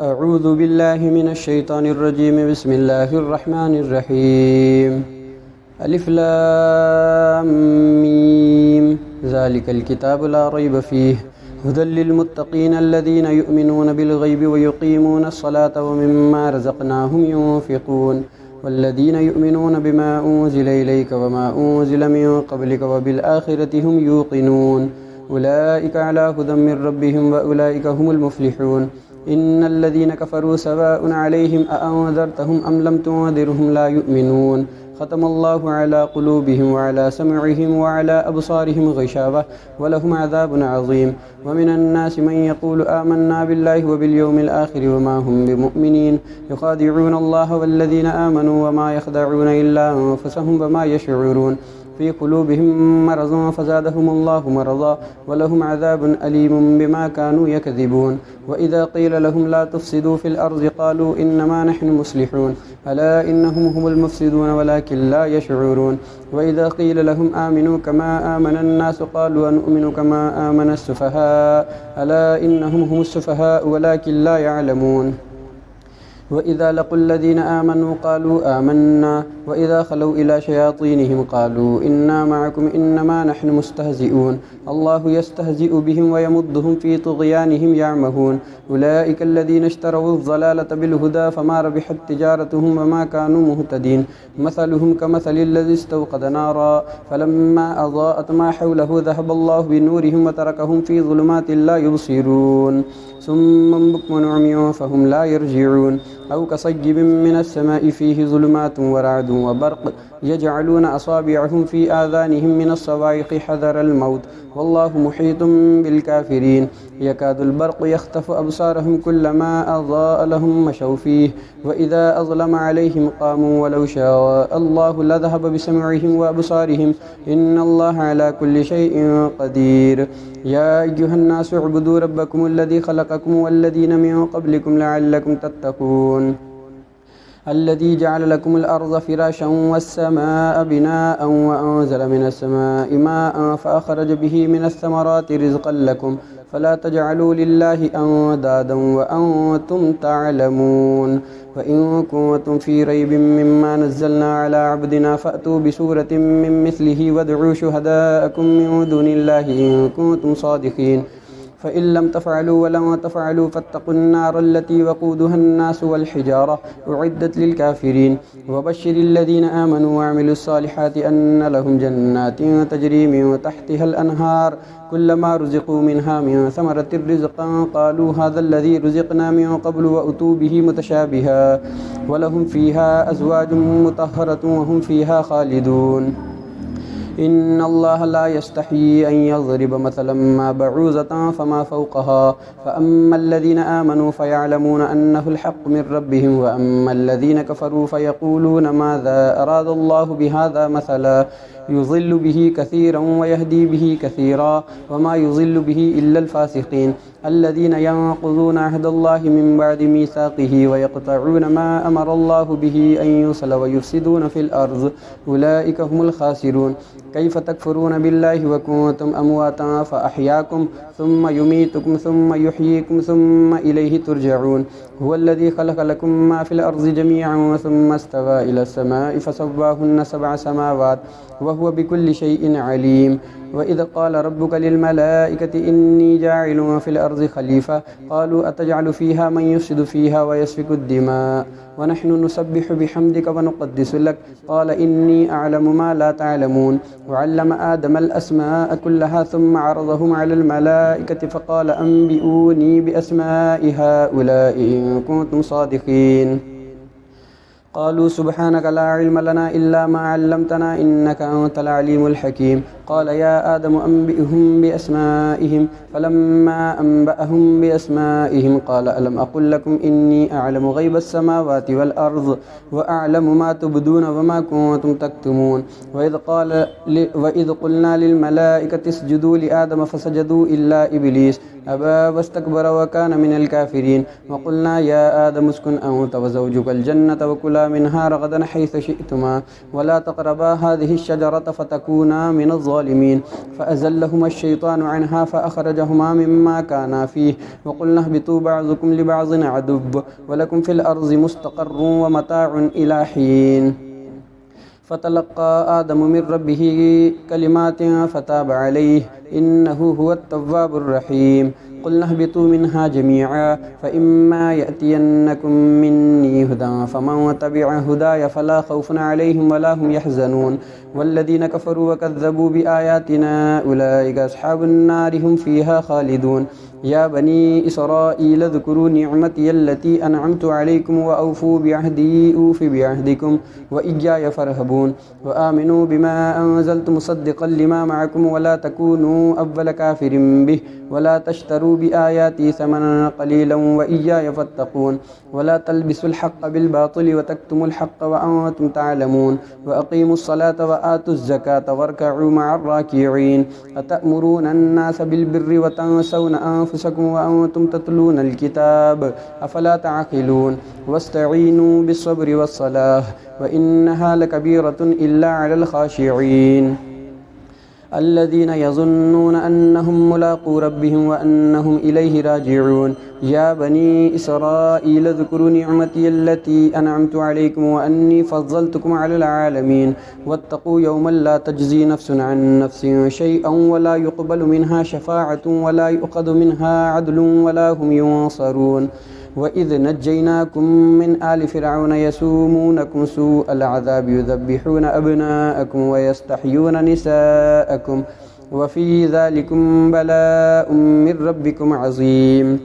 أعوذ بالله من الشيطان الرجيم. بسم الله الرحمن الرحيم. ألف لام ميم. ذلك الكتاب لا ريب فيه هدى للمتقين الذين يؤمنون بالغيب ويقيمون الصلاة ومما رزقناهم ينفقون والذين يؤمنون بما أنزل إليك وما أنزل من قبلك وبالآخرة هم يوقنون أولئك على هدى من ربهم وأولئك هم المفلحون. إن الذين كفروا سواء عليهم أأنذرتهم أم لم تنذرهم لا يؤمنون. ختم الله على قلوبهم وعلى سمعهم وعلى أبصارهم غشاوة ولهم عذاب عظيم. ومن الناس من يقول آمنا بالله وباليوم الآخر وما هم بمؤمنين يخادعون الله والذين آمنوا وما يخدعون إلا أنفسهم وما يشعرون. في قلوبهم مرض فزادهم الله مرضا ولهم عذاب أليم بما كانوا يكذبون. وإذا قيل لهم لا تفسدوا في الأرض قالوا إنما نحن مصلحون ألا إنهم هم المفسدون ولكن لا يشعرون. وإذا قيل لهم آمنوا كما آمن الناس قالوا أنؤمن كما آمن السفهاء ألا إنهم هم السفهاء ولكن لا يعلمون. وإذا لقوا الذين آمنوا قالوا آمنا وإذا خلوا إلى شياطينهم قالوا إنا معكم إنما نحن مستهزئون الله يستهزئ بهم ويمدهم في طغيانهم يعمهون. أولئك الذين اشتروا الضلالة بالهدى فما ربحت تجارتهم وما كانوا مهتدين. مثلهم كمثل الذي استوقد نارا فلما أضاءت ما حوله ذهب الله بنورهم وتركهم في ظلمات لا يبصرون ثم بكم عمي فهم لا يرجعون. أو كصيب من السماء فيه ظلمات ورعد وبرق يجعلون أصابعهم في آذانهم من الصواعق حذر الموت والله محيط بالكافرين. يكاد البرق يخطف أبصارهم كلما أضاء لهم مشوا فيه وإذا أظلم عليهم قاموا ولو شاء الله لذهب بسمعهم وأبصارهم إن الله على كل شيء قدير. يا أيها الناس اعبدوا ربكم الذي خلقكم والذين من قبلكم لعلكم تتقون الذي جعل لكم الأرض فراشا والسماء بناء وأنزل من السماء ماء فأخرج به من الثمرات رزقا لكم فلا تجعلوا لله أندادا وأنتم تعلمون. وإن كنتم في ريب مما نزلنا على عبدنا فأتوا بسورة من مثله وادعوا شهداءكم من دون الله إن كنتم صادقين. فإن لم تفعلوا ولم تفعلوا فاتقوا النار التي وقودها الناس والحجارة أعدت للكافرين. وبشر الذين آمنوا وعملوا الصالحات أن لهم جنات تجري من تحتها الأنهار كلما رزقوا منها من ثمرة رزقا قالوا هذا الذي رزقنا من قبل وأتوا به متشابها ولهم فيها أزواج مطهرة وهم فيها خالدون. إن الله لا يستحيي أن يضرب مثلا ما بعوضة فما فوقها فأما الذين آمنوا فيعلمون أنه الحق من ربهم وأما الذين كفروا فيقولون ماذا أراد الله بهذا مثلا يضل به كثيرا ويهدي به كثيرا وما يضل به إلا الفاسقين الذين ينقضون عهد الله من بعد ميثاقه ويقطعون ما أمر الله به أن يوصل ويفسدون في الأرض أولئك هم الخاسرون. كيف تكفرون بالله وكنتم أمواتا فأحياكم ثم يميتكم ثم يحييكم ثم إليه ترجعون. هو الذي خلق لكم ما في الأرض جميعا ثم استوى إلى السماء فسواهن 7 سماوات وهو بكل شيء عليم. وإذ قال ربك للملائكة إني جاعل في الأرض خليفة قالوا أتجعل فيها من يفسد فيها ويسفك الدماء ونحن نسبح بحمدك ونقدس لك قال إني أعلم ما لا تعلمون. وعلم آدم الأسماء كلها ثم عرضهم على الملائكة فقال أنبئوني بأسماء هؤلاء إن كنتم صادقين. قالوا سبحانك لا علم لنا إلا ما علمتنا إنك أنت العليم الحكيم. قال يا آدم أنبئهم بأسمائهم فلما أنبأهم بأسمائهم قال ألم أقل لكم إني أعلم غيب السماوات والأرض وأعلم ما تبدون وما كنتم تكتمون. وإذ قلنا للملائكة اسجدوا لآدم فسجدوا إلا إبليس أبى واستكبر وكان من الكافرين وقلنا يا آدم اسكن أنت وزوجك الجنة وكلا منها رغدا حيث شئتما ولا تقربا هذه الشجرة فتكونا من الظالمين فأزلهما الشيطان عنها فأخرجهما مما كانا فيه وقلنا اهبطوا بعضكم لبعض عدو ولكم في الأرض مستقر ومتاع إلى حين فتلقى آدم من ربه كلمات فتاب عليه إنه هو التواب الرحيم قلنا اهبطوا منها جميعا فإما يأتينكم مني هدى فمن تبع هداي فلا خوف عليهم ولا هم يحزنون والذين كفروا وكذبوا بآياتنا أولئك أصحاب النار هم فيها خالدون يا بني إسرائيل اذكروا نعمتي التي أنعمت عليكم وأوفوا بعهدي أوف بعهدكم وإياي فارهبون وآمنوا بما أنزلت مصدقا لما معكم ولا تكونوا أول كافر به ولا تشتروا بآياتي ثمنا قليلا وإياي فاتقون ولا تلبسوا الحق بالباطل وتكتموا الحق وأنتم تعلمون وأقيموا الصلاة وآتوا الزكاة واركعوا مع الراكعين أتأمرون الناس بالبر وتنسون أنفسكم وأنتم تتلون الكتاب أفلا تعقلون واستعينوا بالصبر والصلاة وإنها لكبيرة إلا على الخاشعين الذين يظنون أنهم ملاقو ربهم وأنهم إليه راجعون يا بني إسرائيل اذكروا نعمتي التي أنعمت عليكم وأني فضلتكم على العالمين واتقوا يوما لا تجزي نفس عن نفس شيئا ولا يقبل منها شفاعة ولا يؤخذ منها عدل ولا هم ينصرون وإذ نجيناكم من آل فرعون يسومونكم سوء العذاب يذبحون أبناءكم ويستحيون نساءكم وفي ذلكم بلاء من ربكم عظيم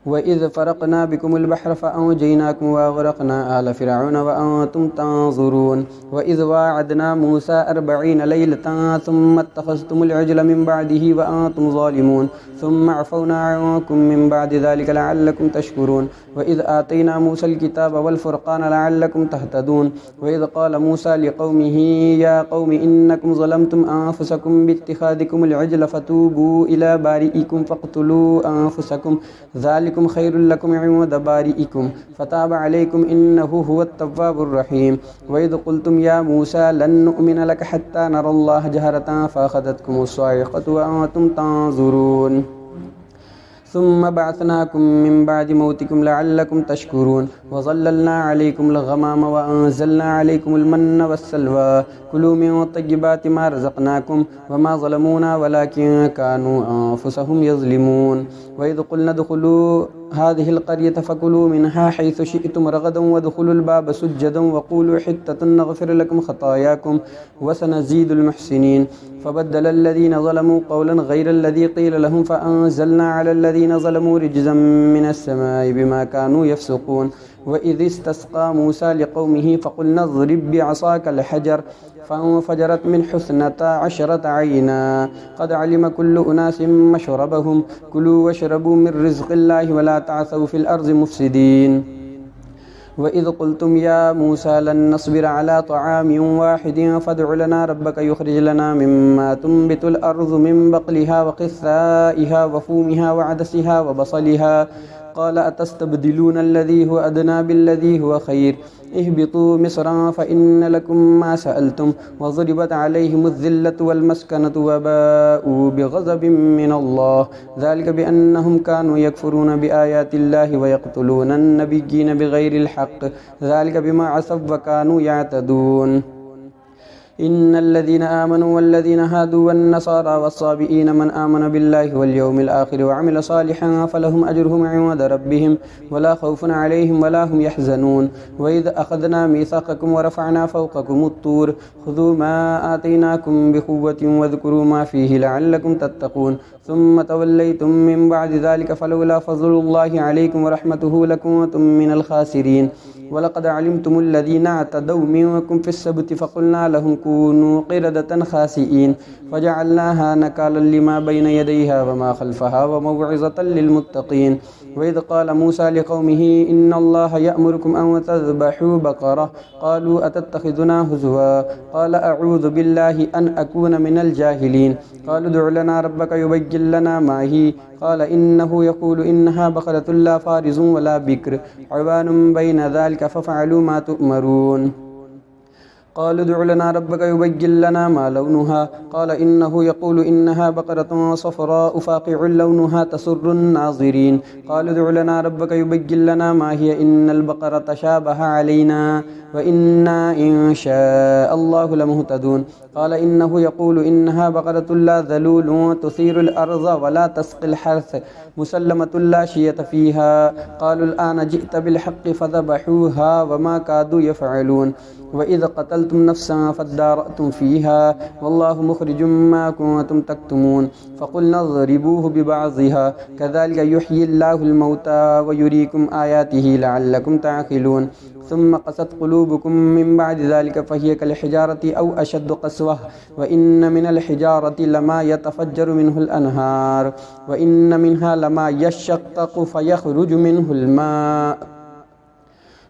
وإذ فرقنا بكم البحر فأنجيناكم وأغرقنا آل فرعون وأنتم تنظرون وإذ واعدنا موسى 40 ليلة ثم اتخذتم العجل من بعده وأنتم ظالمون ثم عفونا عنكم من بعد ذلك لعلكم تشكرون وإذ آتينا موسى الكتاب والفرقان لعلكم تهتدون وإذ قال موسى لقومه يا قوم إنكم ظلمتم أنفسكم باتخاذكم العجل فتوبوا إلى بارئكم فاقتلوا أنفسكم ذلكم خير لكم عند بارئكم فتاب عليكم إنه هو التواب الرحيم وإذ قلتم يا موسى لن نؤمن لك حتى نرى الله جهرة فأخذتكم الصاعقة وأنتم تنظرون ثم بعثناكم من بعد موتكم لعلكم تشكرون وظللنا عليكم الغمام وأنزلنا عليكم المن والسلوى كلوا من طيبات ما رزقناكم وما ظلمونا ولكن كانوا أنفسهم يظلمون وإذ قلنا ادخلوا هذه القرية فكلوا منها حيث شئتم رغدا وادخلوا الباب سجدا وقولوا حتة نغفر لكم خطاياكم وسنزيد المحسنين فبدل الذين ظلموا قولا غير الذي قيل لهم فأنزلنا على الذين ظلموا رجزا من السماء بما كانوا يفسقون وإذ استسقى موسى لقومه فقلنا اضرب بعصاك الحجر فانفجرت من 12 عينا قد علم كل أناس مشربهم كلوا واشربوا من رزق الله ولا تعثوا في الأرض مفسدين وإذ قلتم يا موسى لن نصبر على طعام واحد فادع لنا ربك يخرج لنا مما تنبت الأرض من بقلها وقثائها وفومها وعدسها وبصلها قال أتستبدلون الذي هو أدنى بالذي هو خير اهبطوا مصرا فإن لكم ما سألتم وضربت عليهم الذلة والمسكنة وباءوا بغضب من الله ذلك بأنهم كانوا يكفرون بآيات الله ويقتلون النبيين بغير الحق ذلك بما عصوا وكانوا يعتدون إن الذين آمنوا والذين هادوا والنصارى والصابئين من آمن بالله واليوم الآخر وعمل صالحا فلهم أجرهم عند ربهم ولا خوف عليهم ولا هم يحزنون وإذ أخذنا ميثاقكم ورفعنا فوقكم الطور خذوا ما آتيناكم بقوة واذكروا ما فيه لعلكم تتقون ثم توليتم من بعد ذلك فلولا فضل الله عليكم ورحمته لكنتم من الخاسرين ولقد علمتم الذين اعتدوا منكم في السبت فقلنا لهم كونوا قردة خاسئين فجعلناها نكالا لما بين يديها وما خلفها وموعظة للمتقين وإذ قال موسى لقومه إن الله يأمركم أن تذبحوا بقرة قالوا أتتخذنا هزوا قال أعوذ بالله أن أكون من الجاهلين قالوا ادع لنا ربك يبين لنا ما هي قال إنه يقول إنها بقرة لا فارز ولا بكر عوان بين ذلك ففعلوا ما تؤمرون قالوا ادع لنا ربك يبين لنا ما لونها قال إنه يقول إنها بقرة صفراء فاقع لونها تسر الناظرين قالوا ادع لنا ربك يبين لنا ما هي إن البقرة شابه علينا وإنا إن شاء الله لمهتدون قال إنه يقول إنها بقرة لا ذلول تثير الأرض ولا تسقي الحرث مسلمة لا شية فيها قالوا الآن جئت بالحق فذبحوها وما كادوا يفعلون وإذا قتلتم نفسا فادارأتم فيها والله مخرج ما كنتم تكتمون فقلنا اضربوه ببعضها كذلك يحيي الله الموتى ويريكم آياته لعلكم تعقلون ثم قست قلوبكم من بعد ذلك فهي كالحجارة أو أشد قسوة وإن من الحجارة لما يتفجر منه الأنهار وإن منها لما يشقق فيخرج منه الماء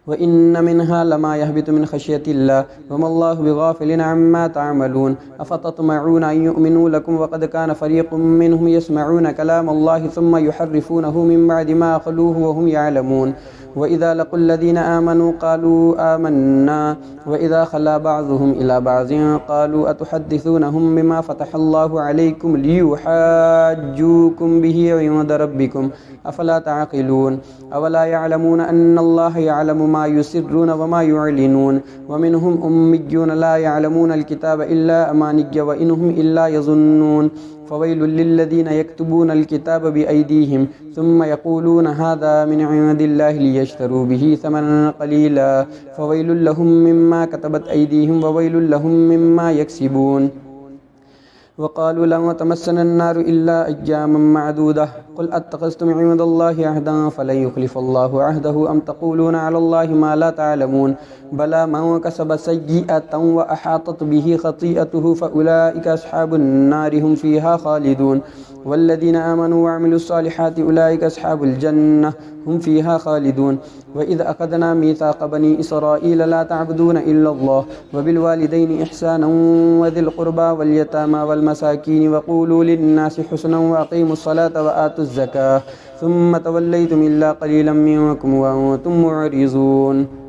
وإن منها لما يهبط من خشية الله وما الله بغافل عما تعملون أفتطمعون أن يؤمنوا لكم وقد كان فريق منهم يسمعون كلام الله ثم يحرفونه من بعد ما أخلوه وهم يعلمون وإذا لقوا الذين آمنوا قالوا آمنا وإذا خلا بعضهم إلى بعض قالوا أتحدثونهم بما فتح الله عليكم ليحاجوكم به عند ربكم أفلا تعقلون أولا يعلمون أن الله يعلم ما يسرون وما يعلنون ومنهم أميون لا يعلمون الكتاب إلا أماني وإنهم إلا يظنون فويل للذين يكتبون الكتاب بأيديهم ثم يقولون هذا من عند الله ليشتروا به ثمنا قليلا فويل لهم مما كتبت أيديهم وويل لهم مما يكسبون وقالوا لن تمسنا النار إلا أياما معدودة قل أتخذتم عند الله عهدا فلن يخلف الله عهده أم تقولون على الله ما لا تعلمون بلى من كسب سيئة وأحاطت به خطيئته فأولئك أصحاب النار هم فيها خالدون والذين آمنوا وعملوا الصالحات أولئك أصحاب الجنة هم فيها خالدون وإذ أخذنا ميثاق بني إسرائيل لا تعبدون إلا الله وبالوالدين إحسانا وذي القربى واليتامى والمساكين وقولوا للناس حسنا وأقيموا الصلاة وآتوا الزكاة ثم توليتم إلا قليلا منكم وأنتم معرضون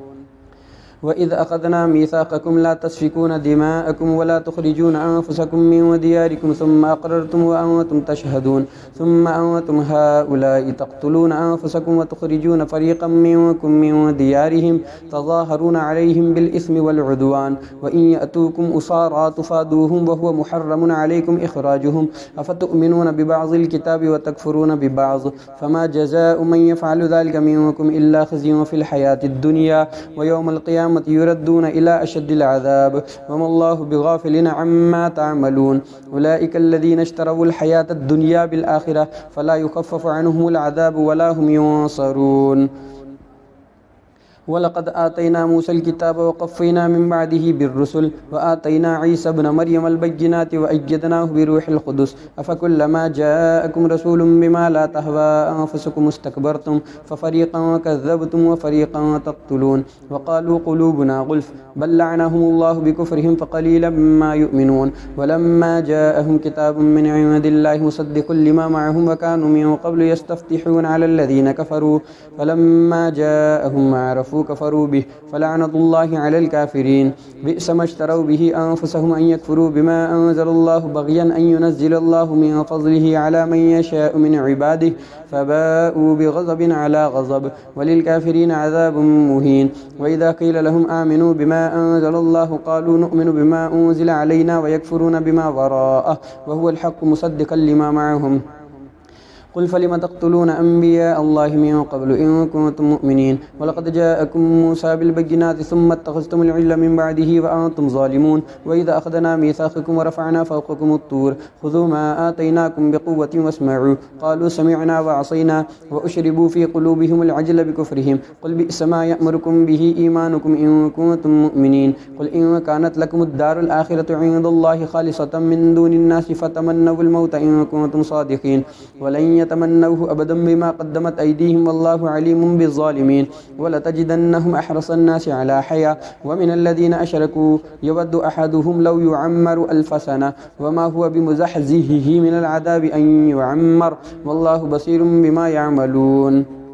وإذ أخذنا ميثاقكم لا تسفكون دماءكم ولا تخرجون أنفسكم من دياركم ثم أقررتم وأنتم تشهدون ثم أنتم هؤلاء تقتلون أنفسكم وتخرجون فريقا منكم من ديارهم تظاهرون عليهم بالإثم والعدوان وإن يأتوكم أسارى تفادوهم وهو محرم عليكم إخراجهم أفتؤمنون ببعض الكتاب وتكفرون ببعض فما جزاء من يفعل ذلك منكم إلا خزي في الحياة الدنيا ويوم القيامة يردون إلى أشد العذاب وما الله بغافل عما تعملون أولئك الذين اشتروا الحياة الدنيا بالآخرة فلا يخفف عنهم العذاب ولا هم ينصرون ولقد آتينا موسى الكتاب وقفينا من بعده بالرسل وآتينا عيسى ابن مريم البينات وأيدناه بروح القدس أفكلما جاءكم رسول بما لا تهوى أنفسكم استكبرتم ففريقا كذبتم وفريقا تقتلون وقالوا قلوبنا غلف بل لعنهم الله بكفرهم فقليلا ما يؤمنون ولما جاءهم كتاب من عند الله مصدق لما معهم وكانوا من قبل يستفتحون على الذين كفروا فلما جاءهم ما عرفوا كفروا به فلعنة الله على الكافرين بئس ما اشتروا به أنفسهم أن يكفروا بما أنزل الله بغيا أن ينزل الله من فضله على من يشاء من عباده فباءوا بغضب على غضب وللكافرين عذاب مهين وإذا قيل لهم آمنوا بما أنزل الله قالوا نؤمن بما أنزل علينا ويكفرون بما وراءه وهو الحق مصدقا لما معهم قل فلم تقتلون أنبياء الله من قبل إن كنتم مؤمنين ولقد جاءكم موسى بالبينات ثم اتخذتم العجل من بعده وأنتم ظالمون وإذا أخذنا ميثاقكم ورفعنا فوقكم الطور خذوا ما آتيناكم بقوة واسمعوا قالوا سمعنا وعصينا وأشربوا في قلوبهم العجل بكفرهم قل بئس ما يأمركم به إيمانكم إن كنتم مؤمنين قل إن كانت لكم الدار الآخرة عند الله خالصة من دون الناس فتمنوا الموت إن كنتم صادقين ولن يتمنوه أبدا بما قدمت أيديهم والله عليم بالظالمين ولتجدنهم أحرص الناس على حياة ومن الذين أشركوا يود أحدهم لو يعمر 1000 سنة وما هو بمزحزحه من العذاب أن يعمر والله بصير بما يعملون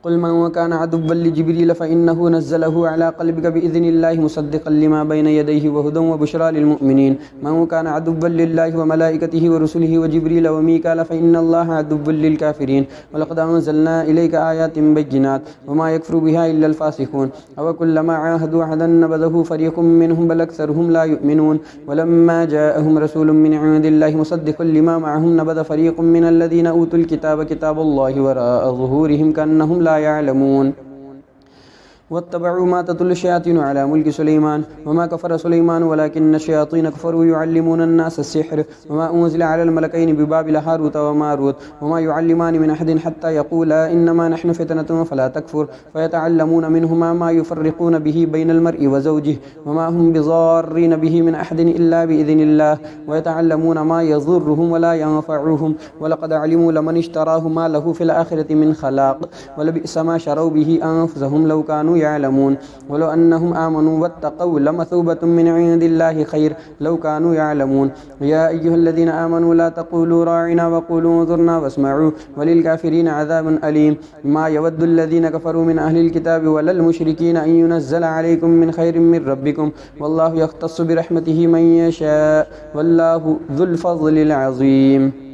قل من كان عدوا لجبريل فإنه نزله على قلبك بإذن الله مصدقا لما بين يديه وهدى وبشرى للمؤمنين من كان عدوا لله وملائكته ورسله وجبريل وميكال فإن الله عدو للكافرين ولقد أنزلنا إليك آيات بينات وما يكفر بها إلا الفاسقون أو كلما عاهدوا عهدا نبذه فريق منهم بل أكثرهم لا يؤمنون ولما جاءهم رسول من عند الله مصدق لما معهم نبذ فريق من الذين أوتوا الكتاب كتاب الله وراء ظهورهم كأنهم لا يعلمون واتبعوا ما تتلو الشياطين على ملك سليمان وما كفر سليمان ولكن الشياطين كفروا يعلمون الناس السحر وما أنزل على الملكين ببابل هاروت وماروت وما يعلمان من أحد حتى يقولا إنما نحن فتنة فلا تكفر فيتعلمون منهما ما يفرقون به بين المرء وزوجه وما هم بضارين به من أحد إلا بإذن الله ويتعلمون ما يضرهم ولا ينفعهم ولقد علموا لمن اشتراه ما له في الآخرة من خلاق ولبئس ما شروا به أنفسهم لو كانوا يعلمون ولو أنهم آمنوا واتقوا لمثوبة من عند الله خير لو كانوا يعلمون يا أيها الذين آمنوا لا تقولوا راعنا وقولوا انظرنا واسمعوا وللكافرين عذاب أليم ما يود الذين كفروا من أهل الكتاب ولا المشركين أن ينزل عليكم من خير من ربكم والله يختص برحمته من يشاء والله ذو الفضل العظيم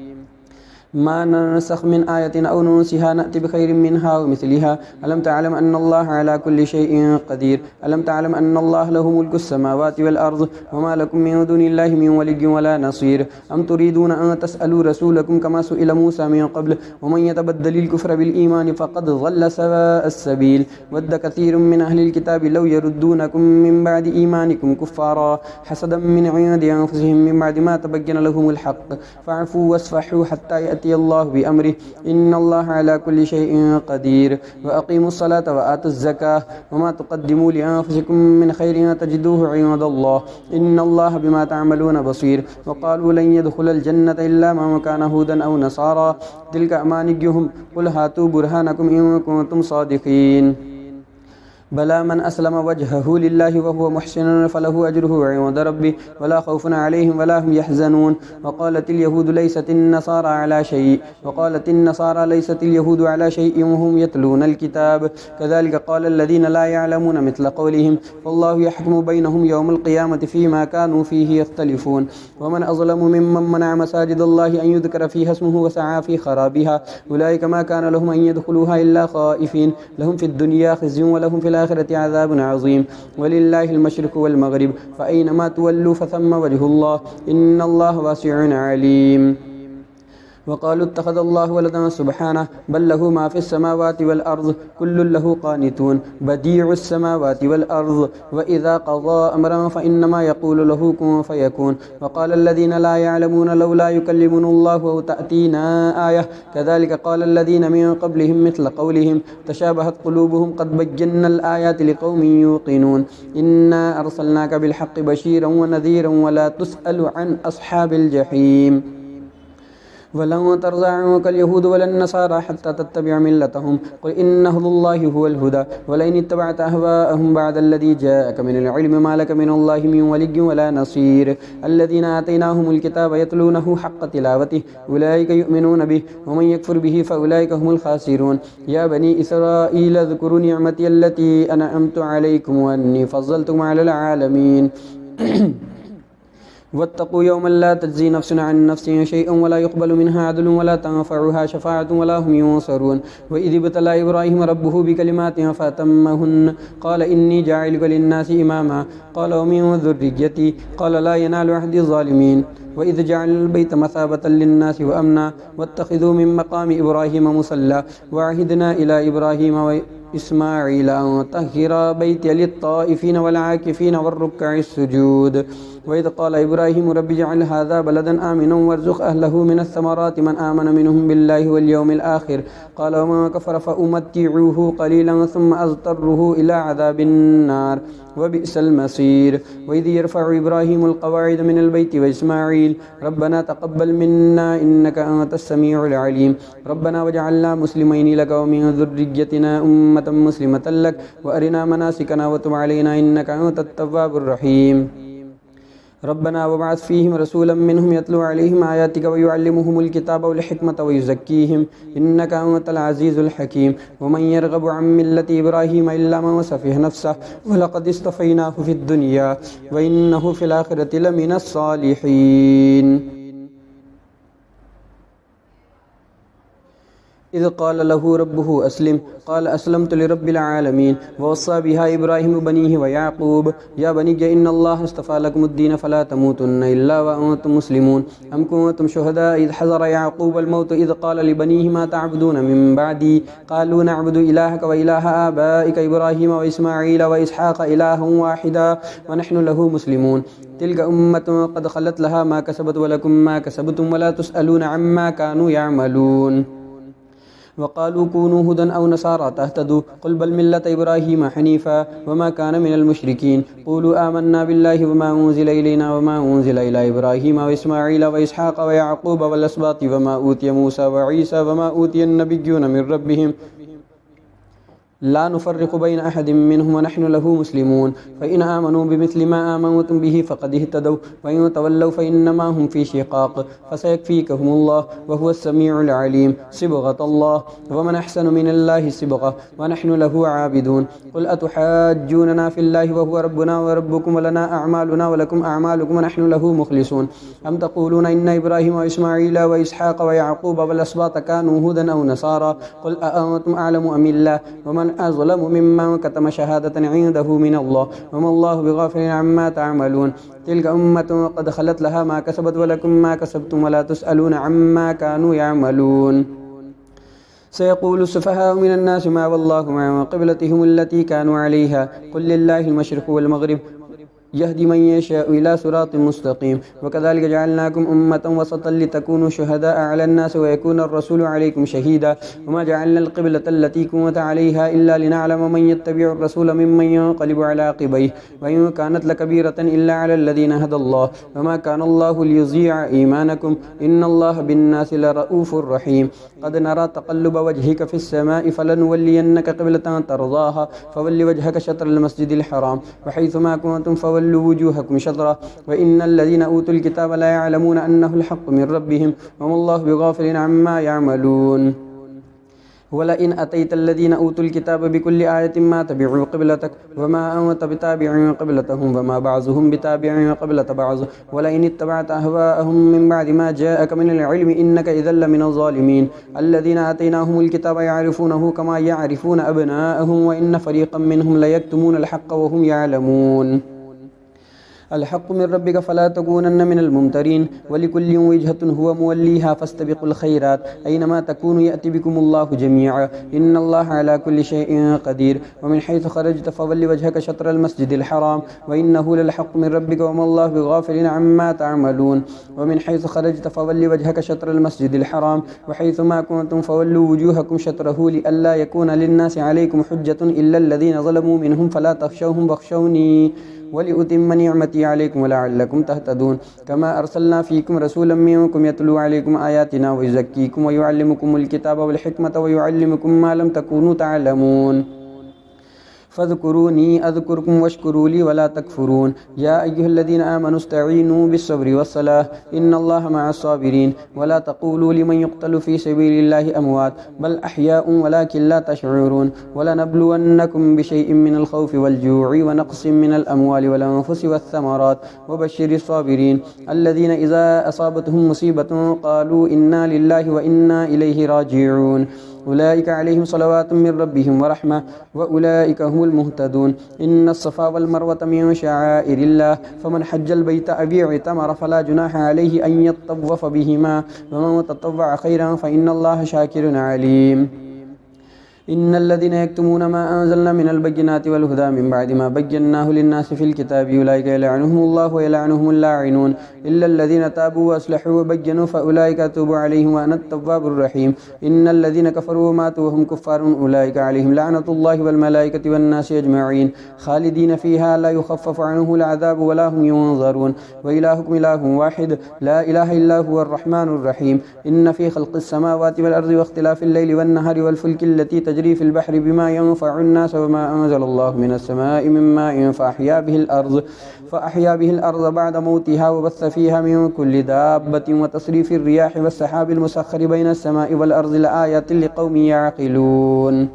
ما ننسخ من آية أو ننسها نأتي بخير منها ومثلها ألم تعلم أن الله على كل شيء قدير ألم تعلم أن الله له ملك السماوات والأرض وما لكم من دون الله من ولي ولا نصير أم تريدون أن تسألوا رسولكم كما سئل موسى من قبل ومن يتبدل الكفر بالإيمان فقد ضل سواء السبيل ود كثير من أهل الكتاب لو يردونكم من بعد إيمانكم كفارا حسدا من عند أنفسهم من بعد ما تبين لهم الحق فاعفوا واصفحوا حتى يأتي الله بأمره إن الله على كل شيء قدير وأقيموا الصلاة وآتوا الزكاة وما تقدموا لأنفسكم من خير تجدوه عند الله إن الله بما تعملون بصير وقالوا لن يدخل الجنة إلا من كان هودا أو نصارى تلك أمانيهم قل هاتوا برهانكم إن كنتم صادقين بلى من أسلم وجهه لله وهو محسن فله أجره عند ربه ولا خوف عليهم ولا هم يحزنون وقالت اليهود ليست النصارى على شيء وقالت النصارى ليست اليهود على شيء وهم يتلون الكتاب كذلك قال الذين لا يعلمون مثل قولهم والله يحكم بينهم يوم القيامة فيما كانوا فيه يختلفون ومن أظلم ممن منع مساجد الله أن يذكر فيها اسمه وسعى في خرابها أولئك ما كان لهم أن يدخلوها إلا خائفين لهم في الدنيا خزي ولهم في الآخرة عذاب عظيم ولله المشرق والمغرب فأينما تولوا فثم وجه الله إن الله واسع عليم وقالوا اتخذ الله ولدا سبحانه بل له ما في السماوات والأرض كل له قانتون بديع السماوات والأرض وإذا قضى أمرا فإنما يقول له كن فيكون وقال الذين لا يعلمون لولا يكلمنا الله أو تأتينا آية كذلك قال الذين من قبلهم مثل قولهم تشابهت قلوبهم قد بينا الآيات لقوم يوقنون إنا أرسلناك بالحق بشيرا ونذيرا ولا تسأل عن أصحاب الجحيم ولن ترضى عنك اليهود ولا النصارى حتى تتبع ملتهم قل إن هدى الله هو الهدى ولئن اتبعت أهواءهم بعد الذي جاءك من العلم ما لك من الله من ولي ولا نصير الذين آتيناهم الكتاب يتلونه حق تلاوته أولئك يؤمنون به ومن يكفر به فأولئك هم الخاسرون يا بني إسرائيل اذكروا نعمتي التي أنعمت عليكم وأني فضلتكم على العالمين वत्तक़ू यौमन ला तज्ज़ी नफ्सुन अन नफ्सिन शैअन वला युक़बलु मिन्हा अदलुन वला तंफ़उहा शफ़ाअतुन वला हुम युनसरून व इज़ इब्तला इब्राहीम रब्बुहु बिकलिमातिन फ़अतम्महुन्न क़ाल इन्नी जाइलुका लिन्नासि इमामा क़ाल व मिन ज़ुर्रिय्यती क़ाल ला यनालु अहदी ज़ालिमीन व इज़ जअलनल बैत मसाबतन लिन्नासि व अमना वत्तख़िज़ू मिन मक़ामि इब्राहीम मुसल्ला व अहिदना इला इब्राहीम व इस्माईल अन तह्हिरा बैतिय लित्ताइफ़ीन वल आकिफ़ीन वर्रुक्कइस सुजूद व इज़ क़ाल इब्राहीम रब्बि जअल हाज़ा बलदन आमिनन वरज़ुक़ अहलहु मिनस समराति मन आमन मिनहुम बिल्लाहि वल यौमिल आख़िर क़ाल व मन कफ़र फ़उमत्तिउहु क़लीलन सुम्मा अज़्तरुहु इला अज़ाबिन नार व बिअसल मसीर व इज़ यरफ़उ इब्राहीमुल क़वाइद मिनल बैति व इस्माईल रब्बना तक़ब्बल मिन्ना इन्नका अंतस समीउल अलीम रब्बना वजअलना मुस्लिमैनि लक व मिन ज़ुर्रिय्यतिना उम्मतन मुस्लिमतन लक व अरिना मनासिकना व तुब अलैना इन्नका अंतत तव्वाबुर रहीम रब्बना वबअथ फ़ीहिम रसूलन मिन्हुम यत्लू अलैहिम आयातिक व युअल्लिमुहुमुल किताब वल हिकमत व युज़क्कीहिम इन्नका अंतल अज़ीज़ुल हकीम व मन यरग़बु अन मिल्लति इब्राहीम इल्ला मन सफ़िह नफ़्सहु व लक़द इस्तफ़ैनाहु फ़िद दुनिया व इन्नहु फ़िल आख़िरति लमिनस सालिहीन इज़ क़ाल लहू रब्बुहु अस्लिम क़ाल अस्लमतु लिरब्बिल आलमीन ववस्सा बिहा इब्राहीमु बनीहि व याक़ूब या बनिय्य इन्नल्लाह अस्तफ़ा लकुमुद्दीन फ़ला तमूतुन्ना इल्ला व अंतुम मुस्लिमून अम कुन्तुम शुहदा इज़ हज़र याक़ूबल मौत इज़ क़ाल लिबनीहि मा तअबुदून मिन बअदी क़ालू नअबुदु इलाहक व इलाहा आबाइक इब्राहीम व इस्माईल व इसहाक़ इलाहन वाहिदा व नहनु लहू मुस्लिमून तिल्क उम्मतुन क़द ख़लत लहा मा कसबत व लकुम मा कसबतुम व ला तुसअलून अम्मा कानू यअमलून वक़ालू कूनू हुदन औ नसारा तहतदू क़ुल बल मिल्लत इब्राहीम हनीफ़ा वमा कान मिनल मुशरिकीन क़ूलू आमन्ना बिल्लाहि वमा उन्ज़िला इलैना वमा उन्ज़िला इला इब्राहीम व इस्माईल व इसहाक़ व याक़ूब वल अस्बाति वमा ऊतिय मूसा व ईसा वमा ऊतियन नबिय्यून मिन रब्बिहिम ला नुफ़र्रिक़ु बैन अहदिम मिन्हुम व नहनु लहू मुस्लिमून फ़इन आमनू बिमिस्लि मा आमनतुम बिही फ़क़द इह्तदौ व इन तवल्लौ फ़इन्नमा हुम फ़ी शिक़ाक़ फ़सयक्फ़ीकहुमुल्लाहु व हुवस समीउल अलीम सिबग़तल्लाह व मन अहसनु मिनल्लाहि सिबग़ा व नहनु लहू आबिदून क़ुल अतुहाज्जूनना फ़िल्लाहि व हुव रब्बुना व रब्बुकुम व लना अअमालुना व लकुम अअमालुकुम व नहनु लहू मुख़लिसून अम तक़ूलून इन्ना इब्राहीम व इस्माईल व इसहाक़ व याक़ूब वल अस्बात कानू हुदन औ नसारा क़ुल अअंतुम अअलमु अमिल्लाह व मन अज़लमु मिम्मन कतम शहादतन इंदहु मिनल्लाह वमल्लाहु बिग़ाफ़िलिन अम्मा तअमलून तिल्क उम्मतुन क़द ख़लत लहा मा कसबत व लकुम मा कसबतुम व ला तुसअलून अम्मा कानू यअमलून सयक़ूलु सुफ़हाउ मिनन्नासि मा वल्लाहु अन क़िब्लतिहिम अल्लती कानू अलैहा क़ुल लिल्लाहिल मशरिक़ु वल मग़रिब यहदी मन यशाउ इला सिरातिन मुस्तक़ीम वकज़ालिक जअलनाकुम उम्मतन वसतन लितकूनू शुहदाअ अलन्नासि व यकूनर रसूलु अलैकुम शहीदा वमा जअलनल क़िब्लतल लती कुनत अलैहा इल्ला लिनअलम मन यत्तबिउर रसूल मिम्मन यन्क़लिबु अला अक़िबैहि व इन कानत लकबीरतन इल्ला अलल लज़ीना हदल्लाह वमा कानल्लाहु लियुज़ीअ ईमानकुम इन्नल्लाह बिन्नासि लरऊफ़ुर रहीम क़द नरा तक़ल्लुब वजहिक फ़िस समाइ फ़लनुवल्लियन्नक क़िब्लतन तर्ज़ाहा फ़वल्लि वजहक शत्रल मस्जिदिल हराम व हैथुमा कुन्तुम फ़वल्लू वुजूहकुम शत्रह व इन्नल लज़ीना ऊतुल किताब ला यअलमून अन्नहुल हक़्क़ु मिन रब्बिहिम वमल्लाहु बिग़ाफ़िलिन अम्मा यअमलून वलइन अतैतल्लज़ीना ऊतुल किताब बिकुल्लि आयतिन मा तबिअू क़िब्लतक वमा अंत बिताबिअ क़िब्लतहुम वमा बअज़ुहुम बिताबिअ क़िब्लत बअज़ वलइन इत्तबअत अहवाअहुम मिन बअदि मा जाअक मिनल इल्मि इन्नका इज़्ज़न लमिनज़ ज़ालिमीन अल्लज़ीना आतैनाहुमुल किताब यअरिफ़ूनहु कमा यअरिफ़ून अब्नाअहुम व इन्न फ़रीक़म मिनहुम लयक्तुमूनल हक़्क़ व हुम यअलमून अलहक़्क़ु मिन रब्बिक फ़ला तकूनन्न मिनल मुमतरीन वलिकुल्लिन वजहतुन हुव मुवल्लीहा फ़स्तबिक़ुल ख़ैरात ऐनमा तकूनु यअति बिकुमुल्लाहु जमीअ इन्नल्लाहा अला कुल्लि शैइन क़दीर व मिन हैथु ख़रजत फ़वल्लि वजहक शत्रल मस्जिदिल हराम व इन्नहु ललहक़्क़ु मिन रब्बिक वमल्लाहु बिग़ाफ़िलिन अम्मा तअमलून व मिन हैथु ख़रजत फ़वल्लि वजहक शत्रल मस्जिदिल हराम व हैथुमा कुन्तुम फ़वल्लू वुजूहकुम शत्रहु लिअल्ला यकून लिन्नासि अलैकुम हुज्जतुन इल्लल्लज़ीना ज़लमू मिनहुम फ़ला तख़शौहुम वख़शौनी वलिउतिम्म निअमती अलैकुम लअल्लकुम तहतदून कमा अरसलना फ़ीकुम रसूलन मिनकुम यतलू अलैकुम आयातिना व युज़क्कीकुम व युअल्लिमुकुमुल किताब वल हिकमत व युअल्लिमुकुम मा लम तकूनू तअलमून فاذكروني أذكركم واشكروا لي ولا تكفرون. يا أيها الذين آمنوا استعينوا بالصبر والصلاة إن الله مع الصابرين. ولا تقولوا لمن يقتل في سبيل الله أموات بل أحياء ولكن لا تشعرون. ولنبلونكم بشيء من الخوف والجوع ونقص من الأموال والأنفس والثمرات وبشر الصابرين الذين إذا أصابتهم مصيبة قالوا إنا لله وإنا إليه راجعون. أولئك عليهم صلوات من ربهم ورحمة وأولئك هم المهتدون. إن الصفا والمروة من شعائر الله فمن حج البيت أو اعتمر فلا جناح عليه أن يطوف بهما ومن تطوع خيرا فإن الله شاكر عليم. إن الذين يكتمون ما أنزلنا من البينات والهدى من بعد ما بيناه للناس في الكتاب أولئك يلعنهم الله ويلعنهم اللاعنون إلا الذين تابوا وأصلحوا وبينوا فأولئك أتوب عليهم وأنا التواب الرحيم. إن الذين كفروا وماتوا وهم كفار أولئك عليهم لعنة الله والملائكة والناس أجمعين خالدين فيها لا يخفف عنهم العذاب ولا هم ينظرون. وإلهكم إله واحد لا إله إلا هو الرحمن الرحيم. إن في خلق السماوات والأرض واختلاف الليل والنهار والفلك التي تجري في البحر بما ينفع الناس وما أنزل الله من السماء من ماء فأحيا به الأرض بعد موتها وبث فيها من كل دابة وتصريف الرياح والسحاب المسخر بين السماء والأرض لآيات لقوم يعقلون.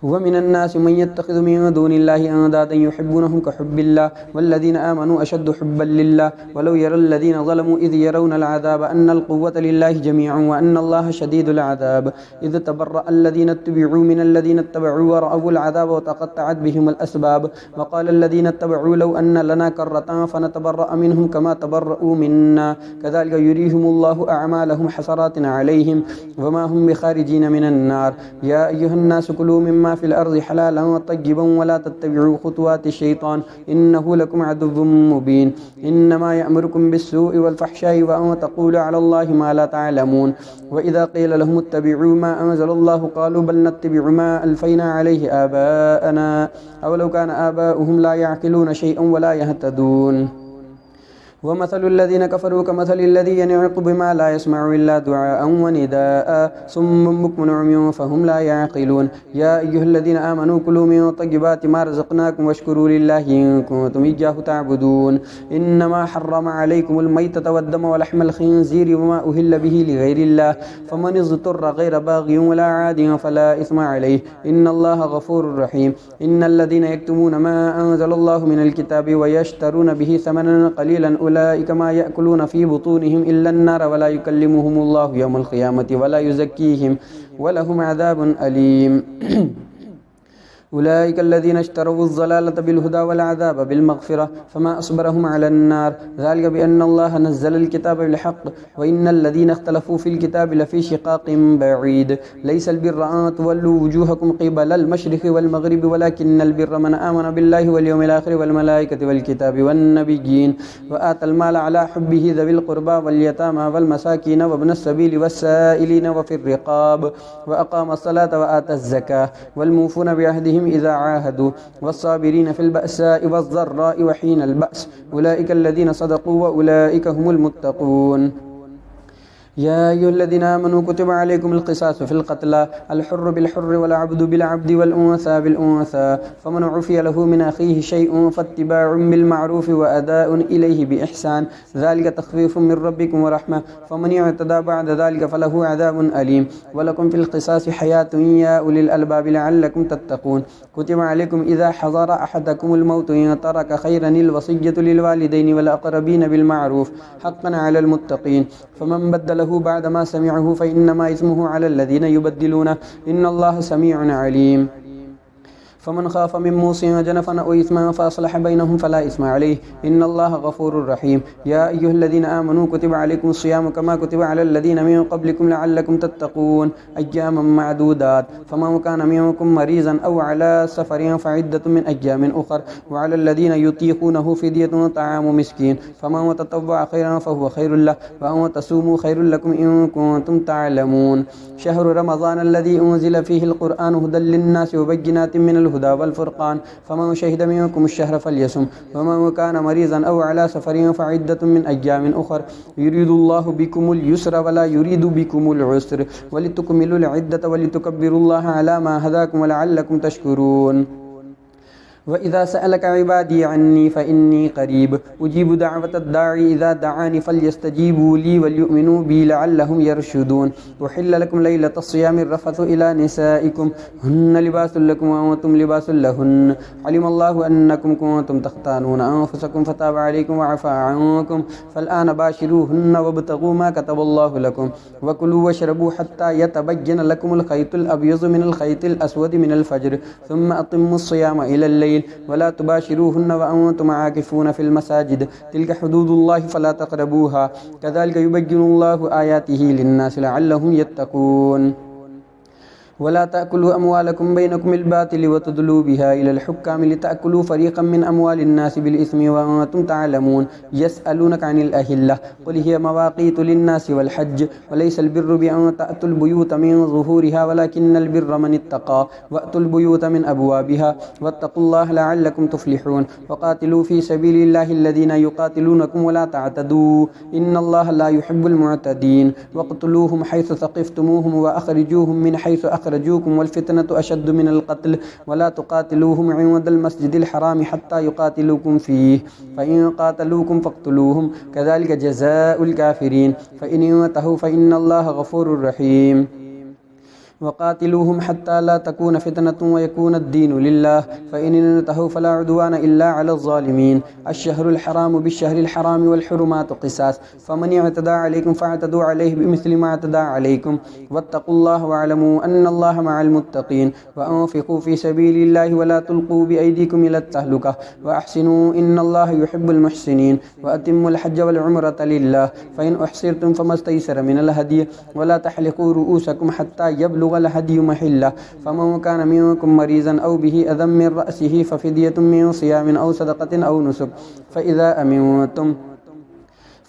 ومن الناس من يتخذ من دون الله أندادا يحبونهم كحب الله والذين آمنوا أشد حبا لله ولو يرى الذين ظلموا إذ يرون العذاب أن القوة لله جميعا وأن الله شديد العذاب إذ تبرأ الذين اتبعوا من الذين اتبعوا ورأوا العذاب وتقطعت بهم الأسباب وقال الذين اتبعوا لو أن لنا كرة فنتبرأ منهم كما تبرأوا منا كذلك يريهم الله أعمالهم حسرات عليهم وما هم بخارجين من النار. يا أيها الناس كلوا مما في الأرض حلالا طيبا ولا تتبعوا خطوات الشيطان إنه لكم عدو مبين. إنما يأمركم بالسوء والفحشاء وأن تقولوا على الله ما لا تعلمون. وإذا قيل لهم اتبعوا ما أنزل الله قالوا بل نتبع ما ألفينا عليه آباءنا أولو كان آباؤهم لا يعقلون شيئا ولا يهتدون. ومثل الذين كفروا كمثل الذي ينعق بما لا يسمع إلا دعاء ونداء صم بكم عمي فهم لا يعقلون. يا أيها الذين آمنوا كلوا من طيبات ما رزقناكم واشكروا لله إن كنتم إياه تعبدون. إنما حرم عليكم الميتة والدم ولحم الخنزير وما أهل به لغير الله فمن اضطر غير باغ ولا عاد فلا إثم عليه إن الله غفور رحيم. إن الذين يكتمون ما أنزل الله من الكتاب ويشترون به ثمنا قليلا أولئك ما يأكلون في بطونهم إلا النار ولا يكلمهم الله يوم القيامة ولا يزكيهم ولهم عذاب أليم. أولئك الذين اشتروا الضلالة بالهدى والعذاب بالمغفرة فما أصبرهم على النار ذلك بأن الله نزل الكتاب بالحق وإن الذين اختلفوا في الكتاب لفي شقاق بعيد. ليس البر أن تولوا وجوهكم قبل المشرق والمغرب ولكن البر من آمن بالله واليوم الآخر والملائكة والكتاب والنبيين وآتى المال على حبه ذوي القربى واليتامى والمساكين وابن السبيل والسائلين وفي الرقاب وأقام الصلاة وآتى الزكاة والموفون بعهدهم إذا عاهدوا والصابرين في البأساء والضراء وحين البأس أولئك الذين صدقوا وأولئك هم المتقون. يا أيها الذين آمنوا كتب عليكم القصاص في القتلى الحر بالحر والعبد بالعبد والأنثى بالأنثى فمن عفي له من أخيه شيء فاتباع بالمعروف وأداء إليه بإحسان ذلك تخفيف من ربكم ورحمة فمن اعتدى بعد ذلك فله عذاب أليم. ولكم في القصاص حياة يا أولي الألباب لعلكم تتقون. كتب عليكم إذا حضر أحدكم الموت إن ترك خيرا الوصية للوالدين والأقربين بالمعروف حقا على المتقين فمن بدله بعد ما سمعه فإنما إثمه على الذين يبدلونه إن الله سميع عليم. فمن خاف من موص جنفا أو إثما فأصلح بينهم فلا إثم عليه إن الله غفور رحيم. يا أيها الذين آمنوا كتب عليكم الصيام كما كتب على الذين من قبلكم لعلكم تتقون أياما معدودات فمن كان منكم مريضا أو على سفر فعدة من أيام أخر وعلى الذين يطيقونه فدية طعام مسكين فمن تطوع خيرا فهو خير له وأن تصوموا خير لكم إن كنتم تعلمون. شهر رمضان الذي أنزل فيه القرآن هدى للناس وبينات من الهدى بالهدى والفرقان فمن شهد منكم الشهر فليصم ومن كان مريضا أو على سفر فعدة من أيام أخر يريد الله بكم اليسر ولا يريد بكم العسر ولتكملوا العدة ولتكبروا الله على ما هداكم ولعلكم تشكرون وإذا سألك عبادي عني فإني قريب أجيب دعوة الداعي إذا دعاني فليستجيبوا لي وليؤمنوا بي لعلهم يرشدون أحل لكم ليلة الصيام الرفث إلى نسائكم هن لباس لكم وأنتم لباس لهن علم الله أنكم كنتم تختانون أنفسكم فتاب عليكم وعفى عنكم فالآن باشروهن وابتغوا ما كتب الله لكم وكلوا واشربوا حتى يتبين لكم الخيط الأبيض من الخيط الأسود من الفجر ثم أتموا الصيام إلى الليل ولا تباشروهن وأنتم عاكفون في المساجد تلك حدود الله فلا تقربوها كذلك يبين الله آياته للناس لعلهم يتقون ولا تأكلوا أموالكم بينكم الباطل وتدلوا بها إلى الحكام لتأكلوا فريقا من أموال الناس بالإثم وأنتم تعلمون يسألونك عن الأهلة قل هي مواقيت للناس والحج وليس البر بأن تأتوا البيوت من ظهورها ولكن البر من اتقى وأتوا البيوت من أبوابها واتقوا الله لعلكم تفلحون وقاتلوا في سبيل الله الذين يقاتلونكم ولا تعتدوا إن الله لا يحب المعتدين واقتلوهم حيث ثقفتموهم وأخرجوهم من حيث أخرجوكم والفتنة أشد من القتل ولا تقاتلوهم عند المسجد الحرام حتى يقاتلوكم فيه فإن قاتلوكم فاقتلوهم كذلك جزاء الكافرين فإن انتهوا فإن الله غفور رحيم وقاتلوهم حتى لا تكون فتنة ويكون الدين لله فإن انتهوا فلا عدوان إلا على الظالمين الشهر الحرام بالشهر الحرام والحرمات قصاص فمن اعتدى عليكم فاعتدوا عليه بمثل ما اعتدى عليكم واتقوا الله واعلموا أن الله مع المتقين وأنفقوا في سبيل الله ولا تلقوا بأيديكم إلى التهلكة وأحسنوا إن الله يحب المحسنين وأتموا الحج والعمرة لله فإن أحصرتم فما استيسر من الهدي ولا تحلقوا رؤوسكم حتى يبلغ الهدي محله فمن كان منكم مريضا أو به أذى من رأسه ففدية من صيام أو صدقة أو نسك فإذا أمنتم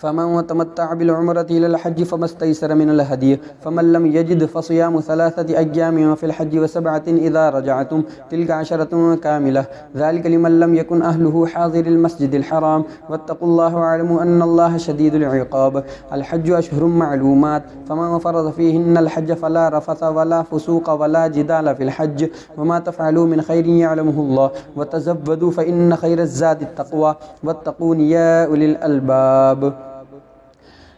فمن تمتع بالعمرة إلى الحج فما استيسر من الهدي فمن لم يجد فصيام 3 أيام في الحج و7 إذا رجعتم تلك 10 كاملة ذلك لمن لم يكن أهله حاضر المسجد الحرام واتقوا الله واعلموا أن الله شديد العقاب الحج أشهر معلومات فمن فرض فيهن الحج فلا رفث ولا فسوق ولا جدال في الحج وما تفعلوا من خير يعلمه الله وتزودوا فإن خير الزاد التقوى واتقون يا أولي الألباب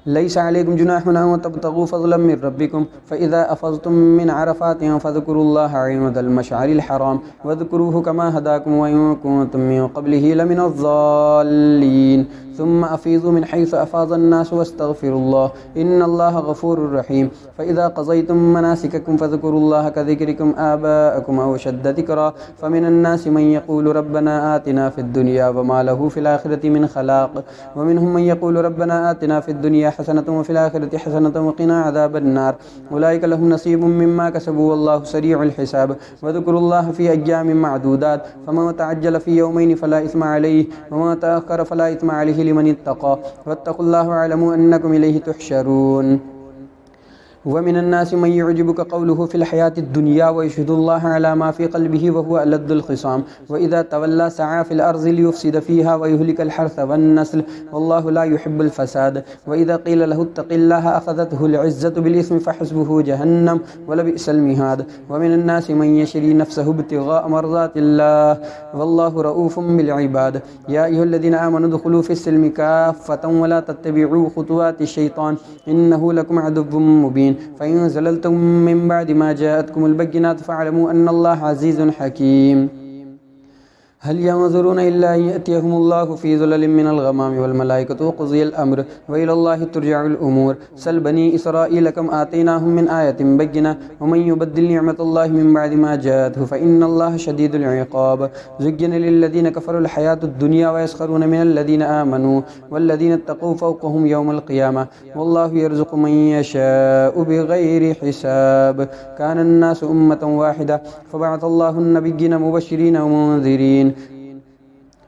ليس عليكم جناح أن تبتغوا فضلا من ربكم فإذا أفضتم من عرفات فاذكروا الله عند المشعر الحرام واذكروه كما هداكم وإن كنتم من قبله لمن الضالين ثم أفيضوا من حيث أفاض الناس واستغفروا الله إن الله غفور رحيم فإذا قضيتم مناسككم فاذكروا الله كذكركم آباءكم أو شد ذكرا فمن الناس من يقول ربنا آتنا في الدنيا وما له في الآخرة من خلاق ومنهم من يقول ربنا آتنا في الدنيا حسنة وفي الآخرة حسنة وقنا عذاب النار أولئك لهم نصيب مما كسبوا والله سريع الحساب واذكروا الله في أيام معدودات فمن تعجل في يومين فلا إثم عليه ومن تأخر فلا إثم عليه لمن اتقى واتقوا الله واعلموا أنكم إليه تحشرون ومن الناس من يعجبك قوله في الحياة الدنيا ويشهد الله على ما في قلبه وهو ألد الخصام وإذا تولى سعى في الأرض ليفسد فيها ويهلك الحرث والنسل والله لا يحب الفساد وإذا قيل له اتق الله أخذته العزة بالإثم فحسبه جهنم ولبئس المهاد ومن الناس من يشري نفسه ابتغاء مرضات الله والله رؤوف بالعباد يا أيها الذين آمنوا ادخلوا في السلم كافة ولا تتبعوا خطوات الشيطان إنه لكم عدو مبين فإن زللتم من بعد ما جاءتكم البينات فاعلموا أن الله عزيز حكيم هل ينظرون إلا أن يأتيهم الله في ظلل من الغمام والملائكة وقضي الأمر وإلى الله ترجع الأمور سل بني إسرائيل كم آتيناهم من آية بينة ومن يبدل نعمة الله من بعد ما جاءته فإن الله شديد العقاب زين للذين كفروا الحياة الدنيا ويسخرون من الذين آمنوا والذين اتقوا فوقهم يوم القيامة والله يرزق من يشاء بغير حساب كان الناس أمة واحدة فبعث الله النبيين مبشرين ومنذرين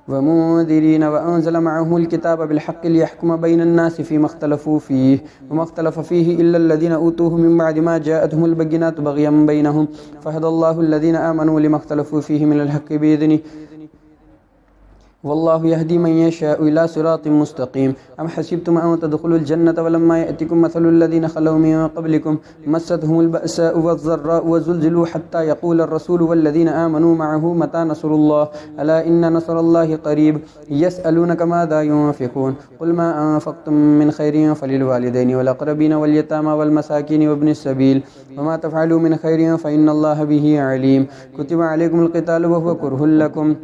वमुंदिरीन वअंज़ल मअहुल किताब बिलहक़्क़ि लियहकुम बैनन्नासि फ़ीमा इख्तलफ़ू फ़ीहि वमा इख्तलफ़ फ़ीहि इल्ला अल्लज़ीना ऊतूहु मिन बअदि मा जाअतहुमुल बय्यिनातु बग़यन बैनहुम फ़हदल्लाहु अल्लज़ीना आमनू लिमा इख्तलफ़ू फ़ीहि मिनल हक़्क़ि बिइज़निहि वल्लाहु यहदी मन यशाअु इला सिरातिम मुस्तक़ीम। अम हसिबतुम अन तदखुलुल जन्नत वलम्मा यअतिकुम मसलुल लज़ीना खलौ मिन क़ब्लिकुम मस्सतहुमुल बअसाउ वज़्ज़र्राउ वज़ुल्ज़िलू हत्ता यक़ूलर रसूलु वल्लज़ीना आमनू मअहु मता नस्रुल्लाह अला इन्ना नस्रल्लाहि क़रीब यसअलूनक माज़ा युनफ़िक़ून क़ुल मा अनफ़क़्तुम मिन खैरिन फ़लिल वालिदैनि वल अक़रबीन वल यतामा वल मसाकीन वब्निस सबील वमा तफ़अलू मिन खैरिन फ़इन्नल्लाह बिही अलीम। कुतिबा अलैकुमुल क़ितालु वहुव कुरहुल लकुम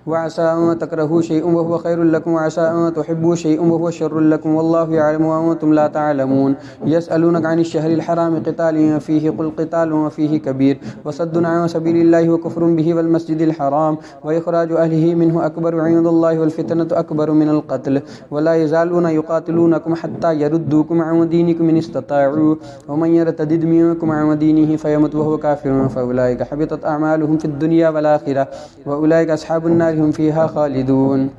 वअसा अन तकरहू शैअन वहुव खैरुल लकुम वअसा अन तुहिब्बू शैअन वहुव शर्रुल लकुम वल्लाहु यअलमु व अंतुम ला तअलमून। यसअलूनका अनिश शहरिल हरामि क़ितालिन फ़ीहि क़ुल क़ितालुन फ़ीहि कबीर वसद्दुन अन सबीलिल्लाहि व कुफ़्रुन बिहि वल मस्जिदिल हराम व इख़राजु अहलिहि मिन्हु अकबरु इंदल्लाहि वल फ़ितनतु अकबरु मिनल क़त्ल वला यज़ालूना युक़ातिलूनकुम हत्ता यरुद्दूकुम अन दीनिकुम इन इस्तताअू व मन यर्तदिद मिनकुम अन दीनिहि फ़यमुत वहुव काफ़िरुन फ़उलाइका हबितत अअमालुहुम फ़िद दुनिया वल आख़िरह व उलाइका अस्हाबुन नार हम फ़ीहा ख़ालिदून।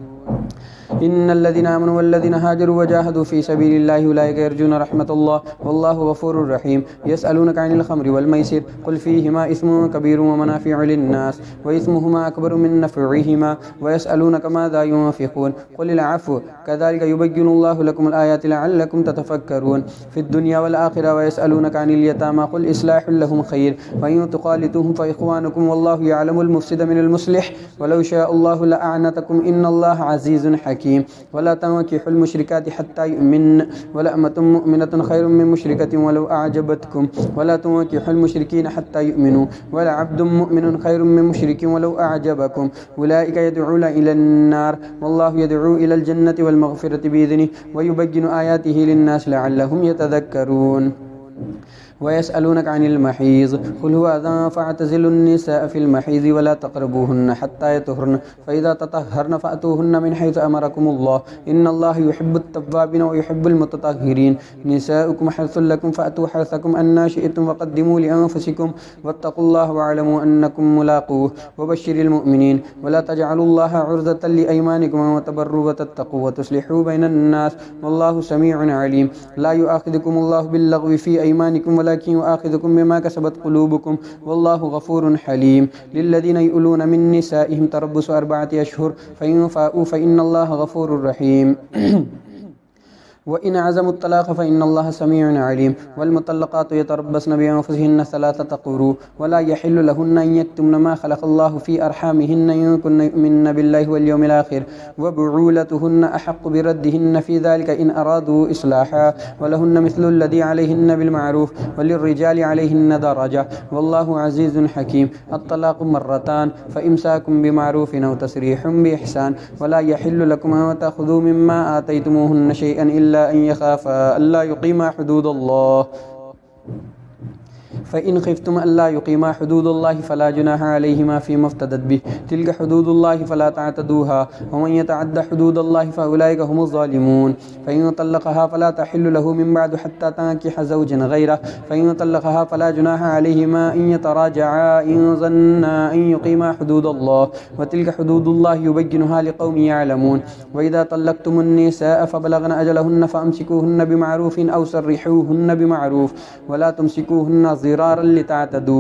इन्नल्लज़ीना आमनू वल्लज़ीना हाजरू वजाहदू फ़ी सबीलिल्लाहि उलाइका यरजून रहमतल्लाह वल्लाहु गफ़ूरुर रहीम। यसअलूनका अनिल ख़म्रि वल मैसिर क़ुल फ़ीहिमा इस्मुन कबीरुन व मनाफ़िअु लिन्नास व इस्मुहुमा अकबरु मिन नफ़इहिमा व यसअलूनका माज़ा युनफ़िक़ून क़ुलिल अफ़्व कज़ालिका युबय्यिनुल्लाहु लकुमुल आयाति लअल्लकुम ततफ़क्करून फ़िद दुनिया वल आख़िरह व यसअलूनका अनिल यतामा क़ुल इस्लाहुल लहुम ख़ैर व इन तुख़ालितूहुम फ़इख़्वानुकुम वल्लाहु यअलमुल मुफ़्सिद मिनल मुस्लिह वलौ शाअल्लाहु लअअनतकुम इन्नल्लाहा अज़ीज़ुन हकीम। वला तंकिहुल मुशरिकाति हत्ता युमिन्न वलअमतुम मुमिनतुन खैरुम मिन मुशरिकतिन वलौ अअजबतकुम वला तंकिहुल मुशरिकीना हत्ता युमिनू वलअब्दुम मुमिनुन खैरुम मिन मुशरिकिन वलौ अअजबकुम उलाइका यदऊना इलन नार वल्लाहु यदऊ इलल जन्नति वल मग़फ़िरति बिइज़निहि व युबय्यिनु आयातिहि लिन्नासि लअल्लहुम यतज़क्करून। वयसअलूनका अनिल महीज़ क़ुल हुवा अज़ान फ़अतज़िलुन निसाअ फ़िल महीज़ वला तक़रबूहुन्ना हत्ता यतहुरन फ़इज़ा ततहहरन फ़अतूहुन्ना मिन हैसु अमरकुमुल्लाह इन्नल्लाहा युहिब्बुत तव्वाबीन व युहिब्बुल मुततह्हिरीन। निसाउकुम हर्सुल लकुम फ़अतू हर्सकुम अन्ना शिअ्तुम वक़द्दिमू लिअन्फ़ुसिकुम वत्तक़ुल्लाह वअलमू अन्नकुम मुलाक़ूह वबश्शिरिल मुअ्मिनीन वला तजअलुल्लाहा उर्ज़तन लिअयमानिकुम व तबर्रू व तत्तक़ू व तुस्लिहू बैनन नास वल्लाहु समीउन अलीम। ला युआख़िज़ुकुमुल्लाहु बिल्लग़्वि फ़ी अयमानिकुम वलाकिन युआख़िज़ुकुम बिमा कसबत क़ुलूबुकुम वल्लाहु गफ़ूरुन हलीम। लिल्लज़ीना युलूना मिन निसाइहिम तरब्बुसु अर्बअति अशहुर फ़इन फ़ाऊ फ़इन्नल्लाहा गफ़ूरुर रहीम। व इन अज़मुत तलाक़ फ़इन्नल्लाहा समीउन अलीम। वल्मुतल्लक़ातु यतरब्बस्न बिअन्फ़ुसिहिन्न सलासत क़ुरू वला यहिल्लु लहुन्ना अन यक्तुमन मा ख़लक़ल्लाहु फ़ी अरहामिहिन्न इन कुन्न युमिन्न बिल्लाहि वल यौमिल आख़िर व बुऊलतुहुन्न अहक़्क़ु बिरद्दिहिन्न फ़ी ज़ालिका इन अरादू इस्लाहा वलहुन्न मिस्लु लज़ी अलैहिन्न बिलमारूफ़ वलिर्रिजालि अलैहिन्न दरजा वल्लाहु अज़ीज़ुन हकीम। अत्तलाक़ु मर्रतान फ़इम्साकुम बिमारूफ़िन औ तस्रीहुम बिइहसान वला यहिल्लु लकुम अन तअख़ुज़ू मिम्मा आतयतुमूहुन्न शैअन इल्ला अन यख़ाफ़ा अल्ला युक़ीमा हुदूदल्लाह फ़इन ख़िफ़्तुम अल्ला युक़ीमा हुदूदल्लाहि फ़ला जुनाहा अलैहिमा फ़ीमा इफ़्तदत बिहि तिल्का हुदूदुल्लाहि फ़ला तअतदूहा वमन यतअद्द हुदूदल्लाहि फ़उलाइका हुमुज़ ज़ालिमून। फ़इन तल्लक़हा फ़ला तहिल्लु लहू मिन बअदु हत्ता तंकिह ज़ौजन गैरह फ़इन तल्लक़हा फ़ला जुनाहा अलैहिमा अन यतराजआ इन ज़न्ना अन युक़ीमा हुदूदल्लाह व तिल्का हुदूदुल्लाहि युबय्यिनुहा लिक़ौमिन यअलमून। व इज़ा तल्लक़्तुमुन निसाअ फ़बलग़न अजलहुन्न फ़अम्सिकूहुन्न बिमअरूफ़िन औ सर्रिहूहुन्न बिमअरूफ़ वला तुमसिकूहुन्न ज़िरारन लितअतदू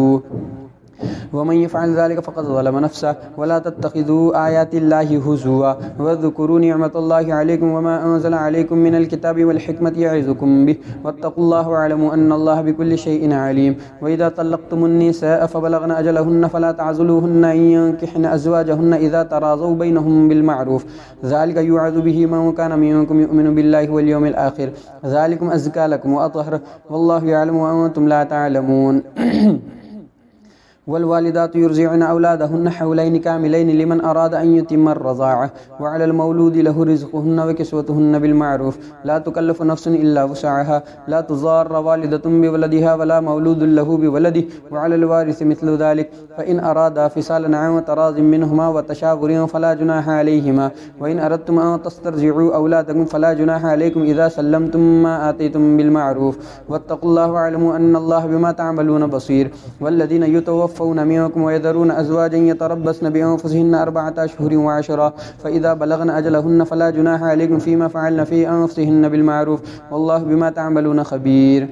वमन यफ़अल ज़ालिका फ़क़द ज़लम नफ़्सह वला तत्तख़िज़ू आयातिल्लाहि हुज़ुवा वज़्कुरू निअमतल्लाहि अलैकुम वमा अनज़ल अलैकुम मिनल किताबि वल हिकमति यअज़ुकुम बिहि वत्तक़ुल्लाह वअलमू अन्नल्लाहा बिकुल्लि शैइन अलीम। व इज़ा तल्लक़्तुमुन निसाअ फ़बलग़न अजलहुन्न फ़ला तअज़ुलूहुन्न अन यंकिहन अज़वाजहुन्न इज़ा तराज़व बैनहुम बिलमारूफ़ ज़ालिका युअज़ु बिहि मन कान मिनकुम युमिनु बिल्लाहि वल यौमिल आख़िर ज़ालिकुम अज़का लकुम व अतहर वल्लाहु यअलमु व अंतुम ला तअलमून। वल्वालिदातु युर्ज़िउन औलादहुन्न हौलैनि कामिलैनि लिमन अराद अन युतिम्म अर्रज़ाअह व अलल मौलूदि लहु रिज़्क़ुहुन्न व किस्वतुहुन्न बिलमारूफ़ ला तुकल्लफ़ु नफ़्सुन इल्ला वुसअहा ला तुज़ार्र वालिदतुन बिवलदिहा वला मौलूदुन लहु बिवलदिहि व अलल वारिसि मिस्लु ज़ालिक फ़इन अरादा फ़िसालन अन तराज़िम मिनहुमा व तशावुरिन फ़ला जुनाहा अलैहिमा व इन अरदतुम अन तस्तरज़िउ औलादकुम फ़ला जुनाहा अलैकुम इज़ा सल्लमतुम मा आतयतुम बिलमारूफ़ वत्तक़ुल्लाह वअलमू अन्नल्लाहा बिमा तअमलून बसीर। वल्लज़ीना युतवफ़्फ़ौना يتوفون منكم ويذرون أزواجا يتربصن بأنفسهن 4 أشهر وعشرا فإذا بلغن أجلهن فلا جناح عليكم فيما فعلن في أنفسهن بالمعروف والله بما تعملون خبير.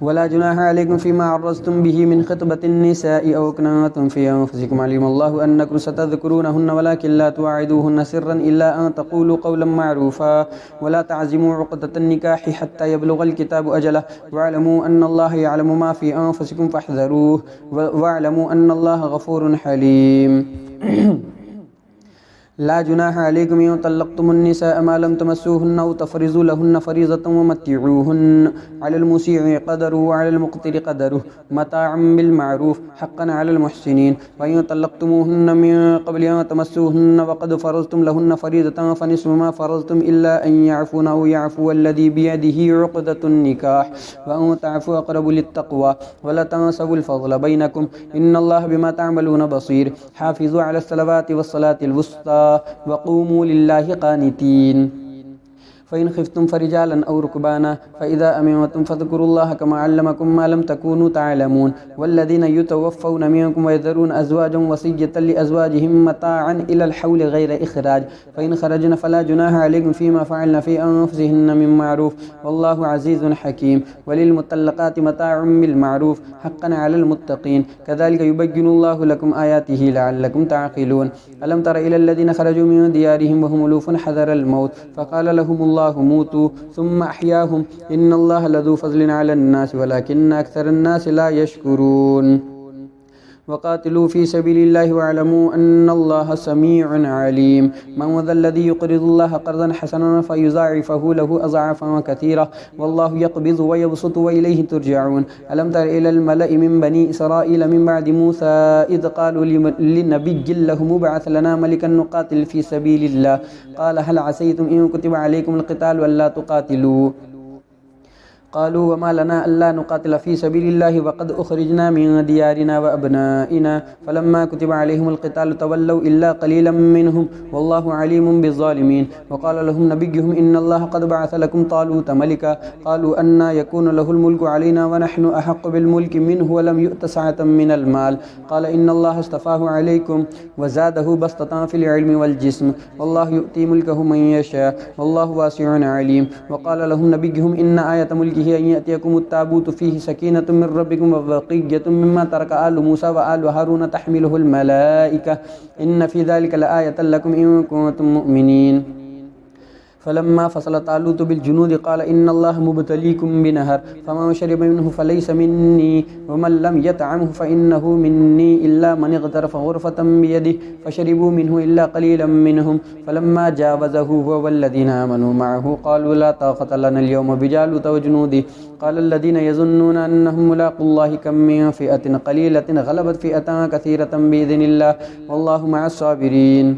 ولا جناح عليكم فيما عرضتم به من خطبة النساء أو أكننتم في أنفسكم علم الله أنكم ستذكرونهن ولكن لا توعدوهن سرا إلا أن تقولوا قولا معروفا ولا تعزموا عقدة النكاح حتى يبلغ الكتاب أجله واعلموا أن الله يعلم ما في أنفسكم فاحذروه واعلموا أن الله غفور حليم. لا جناح عليكم إن طلقتم النساء ما لم تمسوهن أو تفرضوا لهن فريضة ومتعوهن على المسيع قدره وعلى المقتر قدره متاعا بالمعروف حقا على المحسنين. وإن طلقتموهن من قبل أن تمسوهن وقد فرضتم لهن فريضة فنصف ما فرضتم إلا أن يعفون أو يعفو الذي بيده عقدة النكاح وأن تعفوا أقرب للتقوى ولا تنسوا الفضل بينكم إن الله بما تعملون بصير. حافظوا على الصلوات والصلاة الوسطى وقوموا لله قانتين. فإن خفتم فرجالا أو ركبانا فإذا أمنتم فاذكروا الله كما علمكم ما لم تكونوا تعلمون. والذين يتوفون منكم ويذرون أزواجا وصية لأزواجهم متاعا إلى الحول غير إخراج فإن خرجن فلا جناح عليكم فيما فعلن في أنفسهن من معروف والله عزيز حكيم. وللمطلقات متاع بالمعروف حقا على المتقين كذلك يبين الله لكم آياته لعلكم تعقلون. ألم تر إلى الذين خرجوا من ديارهم وهم ألوف حذر الموت فقال لهم الله موتوا ثم أحياهم إن الله لذو فضل على الناس ولكن أكثر الناس لا يشكرون. وقاتلوا في سبيل الله واعلموا أن الله سميع عليم. من ذا الذي يقرض الله قرضا حسنا فيضاعفه له أضعافا كثيرة والله يقبض ويبسط وإليه ترجعون. ألم تر إلى الملأ من بني إسرائيل من بعد موسى إذ قالوا لنبي له مبعث لنا ملكا نقاتل في سبيل الله قال هل عسيتم إن كتب عليكم القتال ولا تقاتلوا قالوا وما لنا ألا نقاتل في سبيل الله وقد أخرجنا من ديارنا وأبنائنا فلما كتب عليهم القتال تولوا إلا قليلا منهم والله عليم بالظالمين. وقال لهم نبيهم إن الله قد بعث لكم طالوت ملكا قالوا أنى يكون له الملك علينا ونحن أحق بالملك منه ولم يؤت سعة من المال قال إن الله اصطفاه عليكم وزاده بسطة في العلم والجسم والله يؤتي ملكه من يشاء والله واسع عليم. وقال لهم نبيهم إن آية ملك هي أن يأتيكم التابوت فيه سكينة من ربكم وبقية مما ترك آل موسى وآل هارون تحمله الملائكة إن في ذلك لآية لكم إن كنتم مؤمنين. فلما فصل طالوت بالجنود قال إن الله مبتليكم بنهر فمن شرب منه فليس مني ومن لم يطعمه فإنه مني إلا من اغترف غرفة بيده فشربوا منه إلا قليلا منهم. فلما جاوزه هو والذين آمنوا معه قالوا لا طاقة لنا اليوم بجالوت وجنوده قال الذين يظنون أنهم ملاقوا الله كم من فئة قليلة غلبت فئة كثيرة بإذن الله والله مع الصابرين.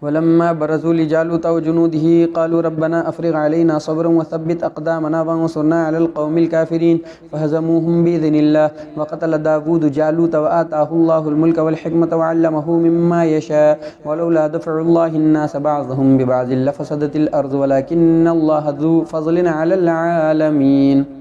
ولما برزوا لجالوت وجنوده قالوا ربنا أفرغ علينا صبرا وثبت أقدامنا وانصرنا على القوم الكافرين فهزموهم بإذن الله. وقتل داود جالوت وآتاه الله الملك والحكمة وعلمه مما يشاء ولولا دفع الله الناس بعضهم ببعض لفسدت الأرض ولكن الله ذو فضل على العالمين.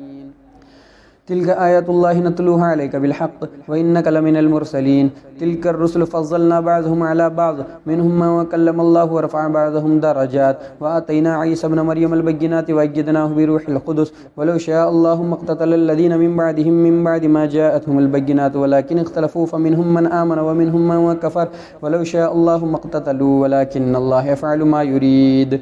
تلك آيات الله نتلوها عليك بالحق وإنك لمن المرسلين. تلك الرسل فضلنا بعضهم على بعض منهم من كلم الله ورفع بعضهم درجات وآتينا عيسى ابن مريم البينات وأيدناه بروح القدس ولو شاء الله ما اقتتل الذين من بعدهم من بعد ما جاءتهم البينات ولكن اختلفوا فمنهم من آمن ومنهم من كفر ولو شاء الله ما اقتتلوا ولكن الله يفعل ما يريد.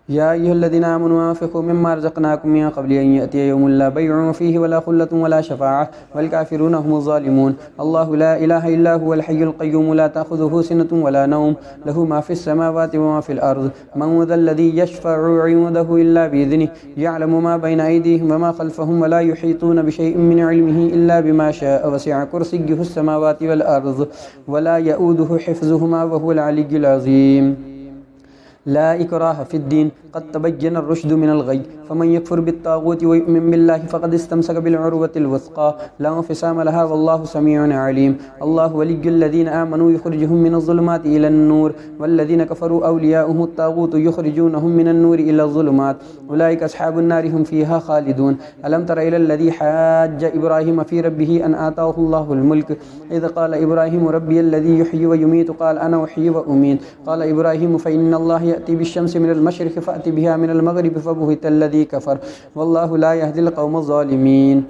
يا أيها الذين آمنوا أنفقوا مما رزقناكم من قبل أن يأتي يوم لا بيع فيه ولا خلة ولا شفاعة والكافرون هم الظالمون. الله لا إله إلا هو الحي القيوم لا تأخذه سنة ولا نوم له ما في السماوات وما في الأرض من ذا الذي يشفع عنده إلا بإذنه يعلم ما بين أيديهم وما خلفهم ولا يحيطون بشيء من علمه إلا بما شاء وسع كرسيه السماوات والأرض ولا يؤوده حفظهما وهو العلي العظيم. لا إكراه في الدين قد تبين الرشد من الغي فمن يكفر بالطاغوت ويؤمن بالله فقد استمسك بالعروة الوثقى لا انفصام لها والله سميع عليم الله ولي الذين آمنوا يخرجهم من الظلمات إلى النور والذين كفروا أولياؤهم الطاغوت يخرجونهم من النور إلى الظلمات أولئك أصحاب النار هم فيها خالدون ألم تر إلى الذي حاج إبراهيم في ربه أن آتاه الله الملك إذ قال إبراهيم ربي الذي يحيي ويميت قال أنا أحيي وأميت قال إبراهيم فإن الله يأتي بالشمس من المشرق فأت بها من المغرب فبهت الذي كفر والله لا يهدي القوم الظالمين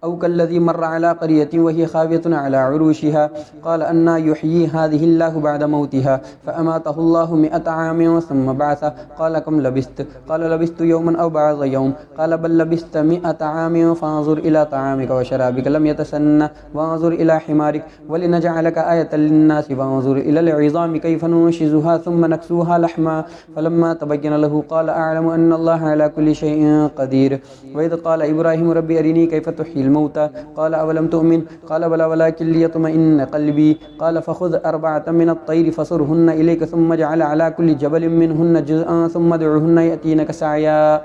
أو كالذي مر على قرية وهي خاوية على عروشها قال أنى يحيي هذه الله بعد موتها فأماته الله 100 عام ثم بعثه قال كم لبثت قال لبثت يوما أو بعض يوم قال بل لبثت 100 عام فانظر إلى طعامك وشرابك لم يتسنى وانظر إلى حمارك ولنجعلك آية للناس وانظر إلى العظام كيف ننشزها ثم نكسوها لحما فلما تبين له قال أعلم أن الله على كل شيء قدير وإذ قال إبراهيم ربي أرني كيف تحيي الموتى قال أولم تؤمن قال بلى ولكن ليطمئن قلبي قال فخذ 4 من الطير فصرهن إليك ثم اجعل على كل جبل منهن جزءا ثم ادعهن يأتينك سعيا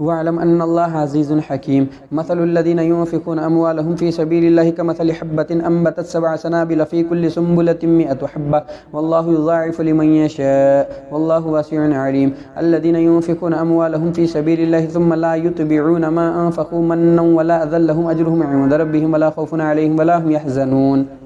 واعلم أن الله عزيز حكيم مثل الذين ينفقون أموالهم في سبيل الله كمثل حبة أنبتت 7 سنابل في كل سنبلة 100 حبة والله يضاعف لمن يشاء والله واسع عليم الذين ينفقون أموالهم في سبيل الله ثم لا يتبعون ما أنفقوا منا ولا أذى لهم أجرهم عند ربهم ولا خوف عليهم ولا هم يحزنون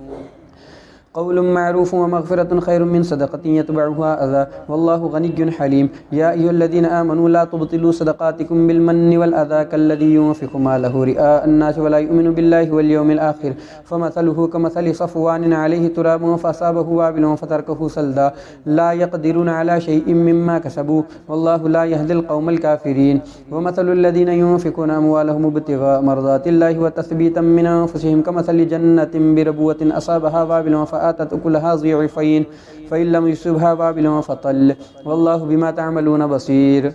قول معروف ومغفرة خير من صدقة يتبعها أذى والله غني حليم يا أيها الذين آمنوا لا تبطلوا صدقاتكم بالمن والأذى كالذي ينفق ماله رئاء الناس ولا يؤمن بالله واليوم الآخر فمثله كمثل صفوان عليه تراب فأصابه وابل فتركه صلدا لا يقدرون على شيء مما كسبوا والله لا يهدي القوم الكافرين ومثل الذين ينفقون أموالهم ابتغاء مرضات الله وتثبيتا من أنفسهم كمثل جنة بربوة أصابها وابل فآتت أكلها ضعفين فإن لم يصبها وابل فطل والله بما تعملون بصير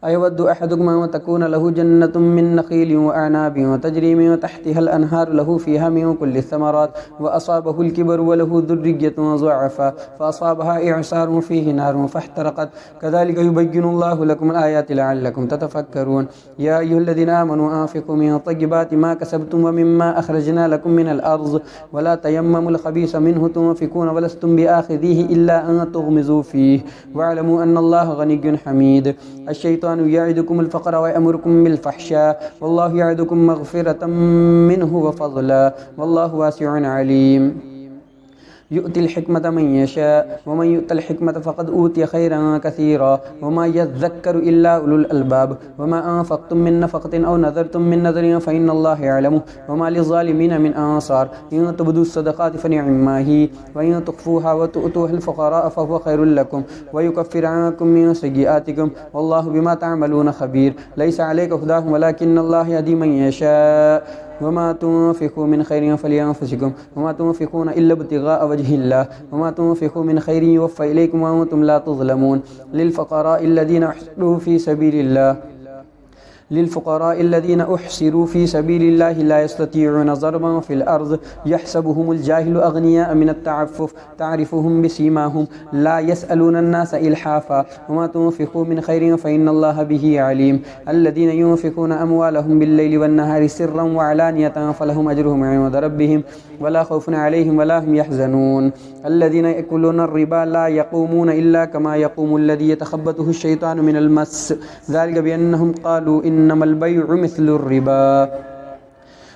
أيود أحدكم أن تكون له جنة من نخيل وأعناب وتجري من تحتها الأنهار له فيها من كل الثمرات وأصابه الكبر وله ذرية ضعفا فأصابها إعصار فيه نار فاحترقت كذلك يبين الله لكم الآيات لعلكم تتفكرون يا أيها الذين آمنوا أنفقوا من طيبات ما كسبتم ومما أخرجنا لكم من الأرض ولا تيمموا الخبيث منه تنفقون ولستم بآخذيه إلا أن تغمزوا فيه واعلموا أن الله غني حميد الشيطان يعدكم الفقر ويأمركم بالفحشاء والله يعدكم مغفرة منه وفضلا والله واسع عليم يؤتي الحكمة من يشاء ومن يؤت الحكمة فقد أوتي خيرا كثيرا وما يذكر إلا أولو الألباب وما أنفقتم من نفقة أو نذرتم من نذر فإن الله يعلمه وما للظالمين من أنصار إن تبدوا الصدقات فنعما هي وإن تخفوها وتؤتوها الفقراء فهو خير لكم ويكفر عنكم من سيئاتكم والله بما تعملون خبير ليس عليك هداهم ولكن الله يهدي من يشاء وما تنفقوا من خير فلأنفسكم وما تنفقون إلا ابتغاء وجه الله وما تنفقوا من خير يوفى إليكم وأنتم لا تظلمون للفقراء الذين أحسنوا في سبيل الله في سبيل الله لا يستطيعون ضربا في الأرض يحسبهم الجاهل أغنياء من التعفف تعرفهم بسيماهم لا يسألون الناس إلحافا وما تنفقوا من خير فإن الله به عليم الذين ينفقون أموالهم بالليل والنهار سرا وعلانية فلهم أجرهم عند ربهم ولا خوف عليهم ولا هم يحزنون الذين يأكلون الربا لا يقومون إلا كما يقوم الذي يتخبطه الشيطان من المس ذلك بأنهم قالوا إنما البيع مثل الربا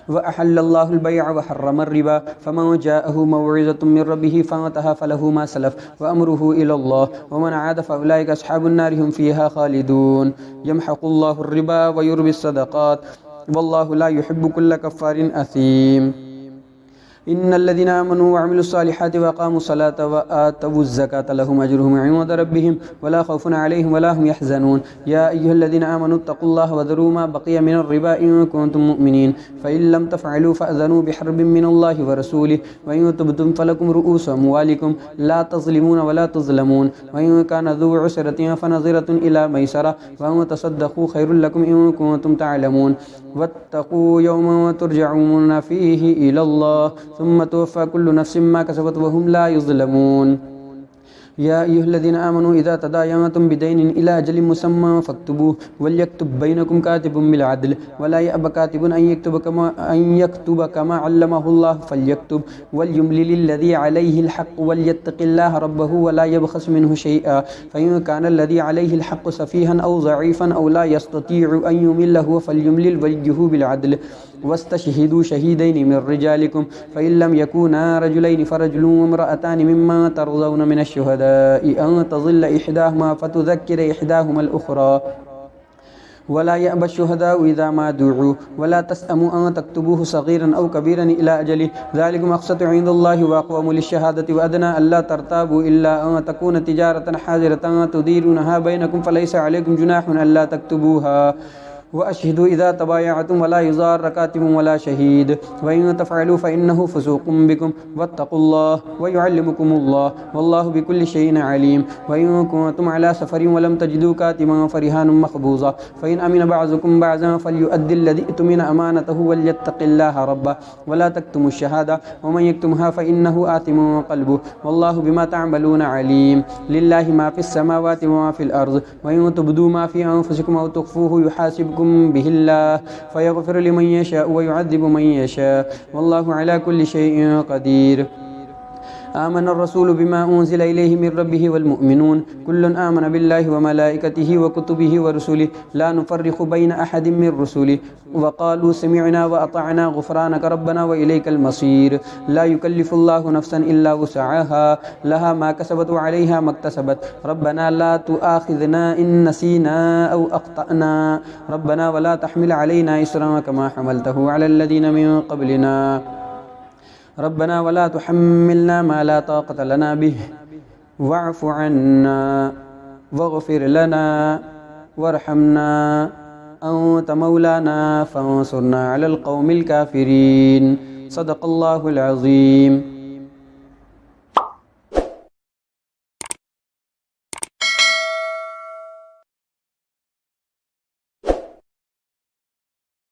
وأحل الله البيع وحرم الربا فمن جاءه موعظة من ربه فانتهى فله ما سلف وأمره إلى الله ومن عاد فأولئك أصحاب النار هم فيها خالدون يمحق الله الربا ويربي الصدقات والله لا يحب كل كفار أثيم إن الذين آمنوا وعملوا الصالحات وأقاموا الصلاة وآتوا الزكاة لهم أجرهم عند ربهم ولا خوف عليهم ولا هم يحزنون يا أيها الذين آمنوا اتقوا الله وذروا ما بقي من الربا إن كنتم مؤمنين فإن لم تفعلوا فأذنوا بحرب من الله ورسوله وإن تبتم فلكم رؤوس أموالكم لا تظلمون ولا تظلمون وإن كان ذو عسرة فنظرة إلى ميسرة وأن تصدقوا خير لكم إن كنتم تعلمون واتقوا يوما ترجعون فيه إلى الله सुम्मा तुवफ़्फ़ा कुल्लु नफ्सिम मा कसबत व हुम ला युज़लमून। या अय्युहल्लज़ीना आमनू इज़ा तदायनतुम बिदैनिन इला अजलिन मुसम्मा फ़क्तुबूहु वलयक्तुब बैनकुम कातिबुम बिल अद्ल वला यअब कातिबुन अन यक्तुब कमा अल्लमहुल्लाहु फ़ल्यक्तुब वलयुमलिल्लज़ी अलैहिल हक़्क़ु वलयत्तक़िल्लाह रब्बहु वला यबख़स मिन्हु शैअन फ़इन कान अल्लज़ी अलैहिल हक़्क़ु सफ़ीहन औ ज़ईफ़न औ ला यस्ततीअु अन युमिल्ल हुव फ़ल्युमलिल वलियुहु बिल अद्ल वस्तशहिदू शहीदैनि मिन रिजालिकुम फ़इन लम यकूना रजुलैनि फ़रजुलुन वम्रअतानि मिम्मा तर्ज़ौन मिनश शुहदाइ अन तज़िल्ल इहदाहुमा फ़तुज़क्किर इहदाहुमल उख़रा वला यअबा शुहदाउ इज़ा मा दुउ वला तस्अमू अन तक्तुबूहु सग़ीरन औ कबीरन इला अजलिहि ज़ालिकुम अक़सतु इंदल्लाहि व अक़वमु लिश्शहादति व अदना अल्ला तर्ताबू इल्ला अन तकून तिजारतन हाज़िरतन तुदीरूनहा बैनकुम फ़लैसा अलैकुम जुनाहुन अल्ला तक्तुबूहा व अशहिदू इज़ा तबायअतुम वला युज़ार कातिबुन वला शहीद व इन तफ़अलू फ़इन्नहु फ़ुसूक़ुम बिकुम वत्तक़ुल्लाह व युअल्लिमुकुमुल्लाह वल्लाहु बिकुल्लि शैइन अलीम। व इन कुंतुम अला सफ़रिन व लम तजिदू कातिबन फ़रिहानुम मक़बूज़ा फ़इन अमिन बअज़ुकुम बअज़न फ़ल्युअद्दिल्लज़ी इत्तुमिन अमानतहु वलियत्तक़िल्लाह रब्बहु वला तक्तुमुश शहादा व मन यक्तुमहा फ़इन्नहु आतिमुन क़ल्बुहु वल्लाहु बिमा तअमलून अलीम। लिल्लाहि मा फ़िस समावाति व मा फ़िल अर्ज़ व इन तुब्दू मा फ़ी अनफ़ुसिकुम औ तुख़्फ़ूहु युहासिबकुम बिहिल्लाह फ़यग़फ़िरु लिमन यशाअ व युअज़्ज़िबु मन यशाअ वल्लाहु अला कुल्लि शैइन क़दीर। आमन अर्रसूलु बिमा उन्ज़िला इलैहि मिन रब्बिहि वल मुअमिनून कुल्लुन आमन बिल्लाहि व मलाइकतिहि व कुतुबिहि व रुसुलिहि ला नुफ़र्रिक़ु बैन अहदिन मिन रुसुलिहि व क़ालू समिअना व अतअना ग़ुफ़्रानक रब्बना व इलैकल मसीर। ला युकल्लिफ़ुल्लाहु नफ़्सन इल्ला वुसअहा लहा मा कसबत व अलैहा मक्तसबत रब्बना ला तुआख़िज़ना इन नसीना औ अख़्तअना रब्बना व ला तहमिल अलैना इस्रन कमा हमलतहु अलल लज़ीना मिन क़ब्लिना रब्बना वला तुहम्मिलना मा ला ताक़त लना बिहि वअफ़ु अन्ना वग़फ़िर लना वरहमना अन्त मौलाना फ़ंसुरना अलल क़ौमिल काफ़िरीन। सदक़ल्लाहुल अज़ीम।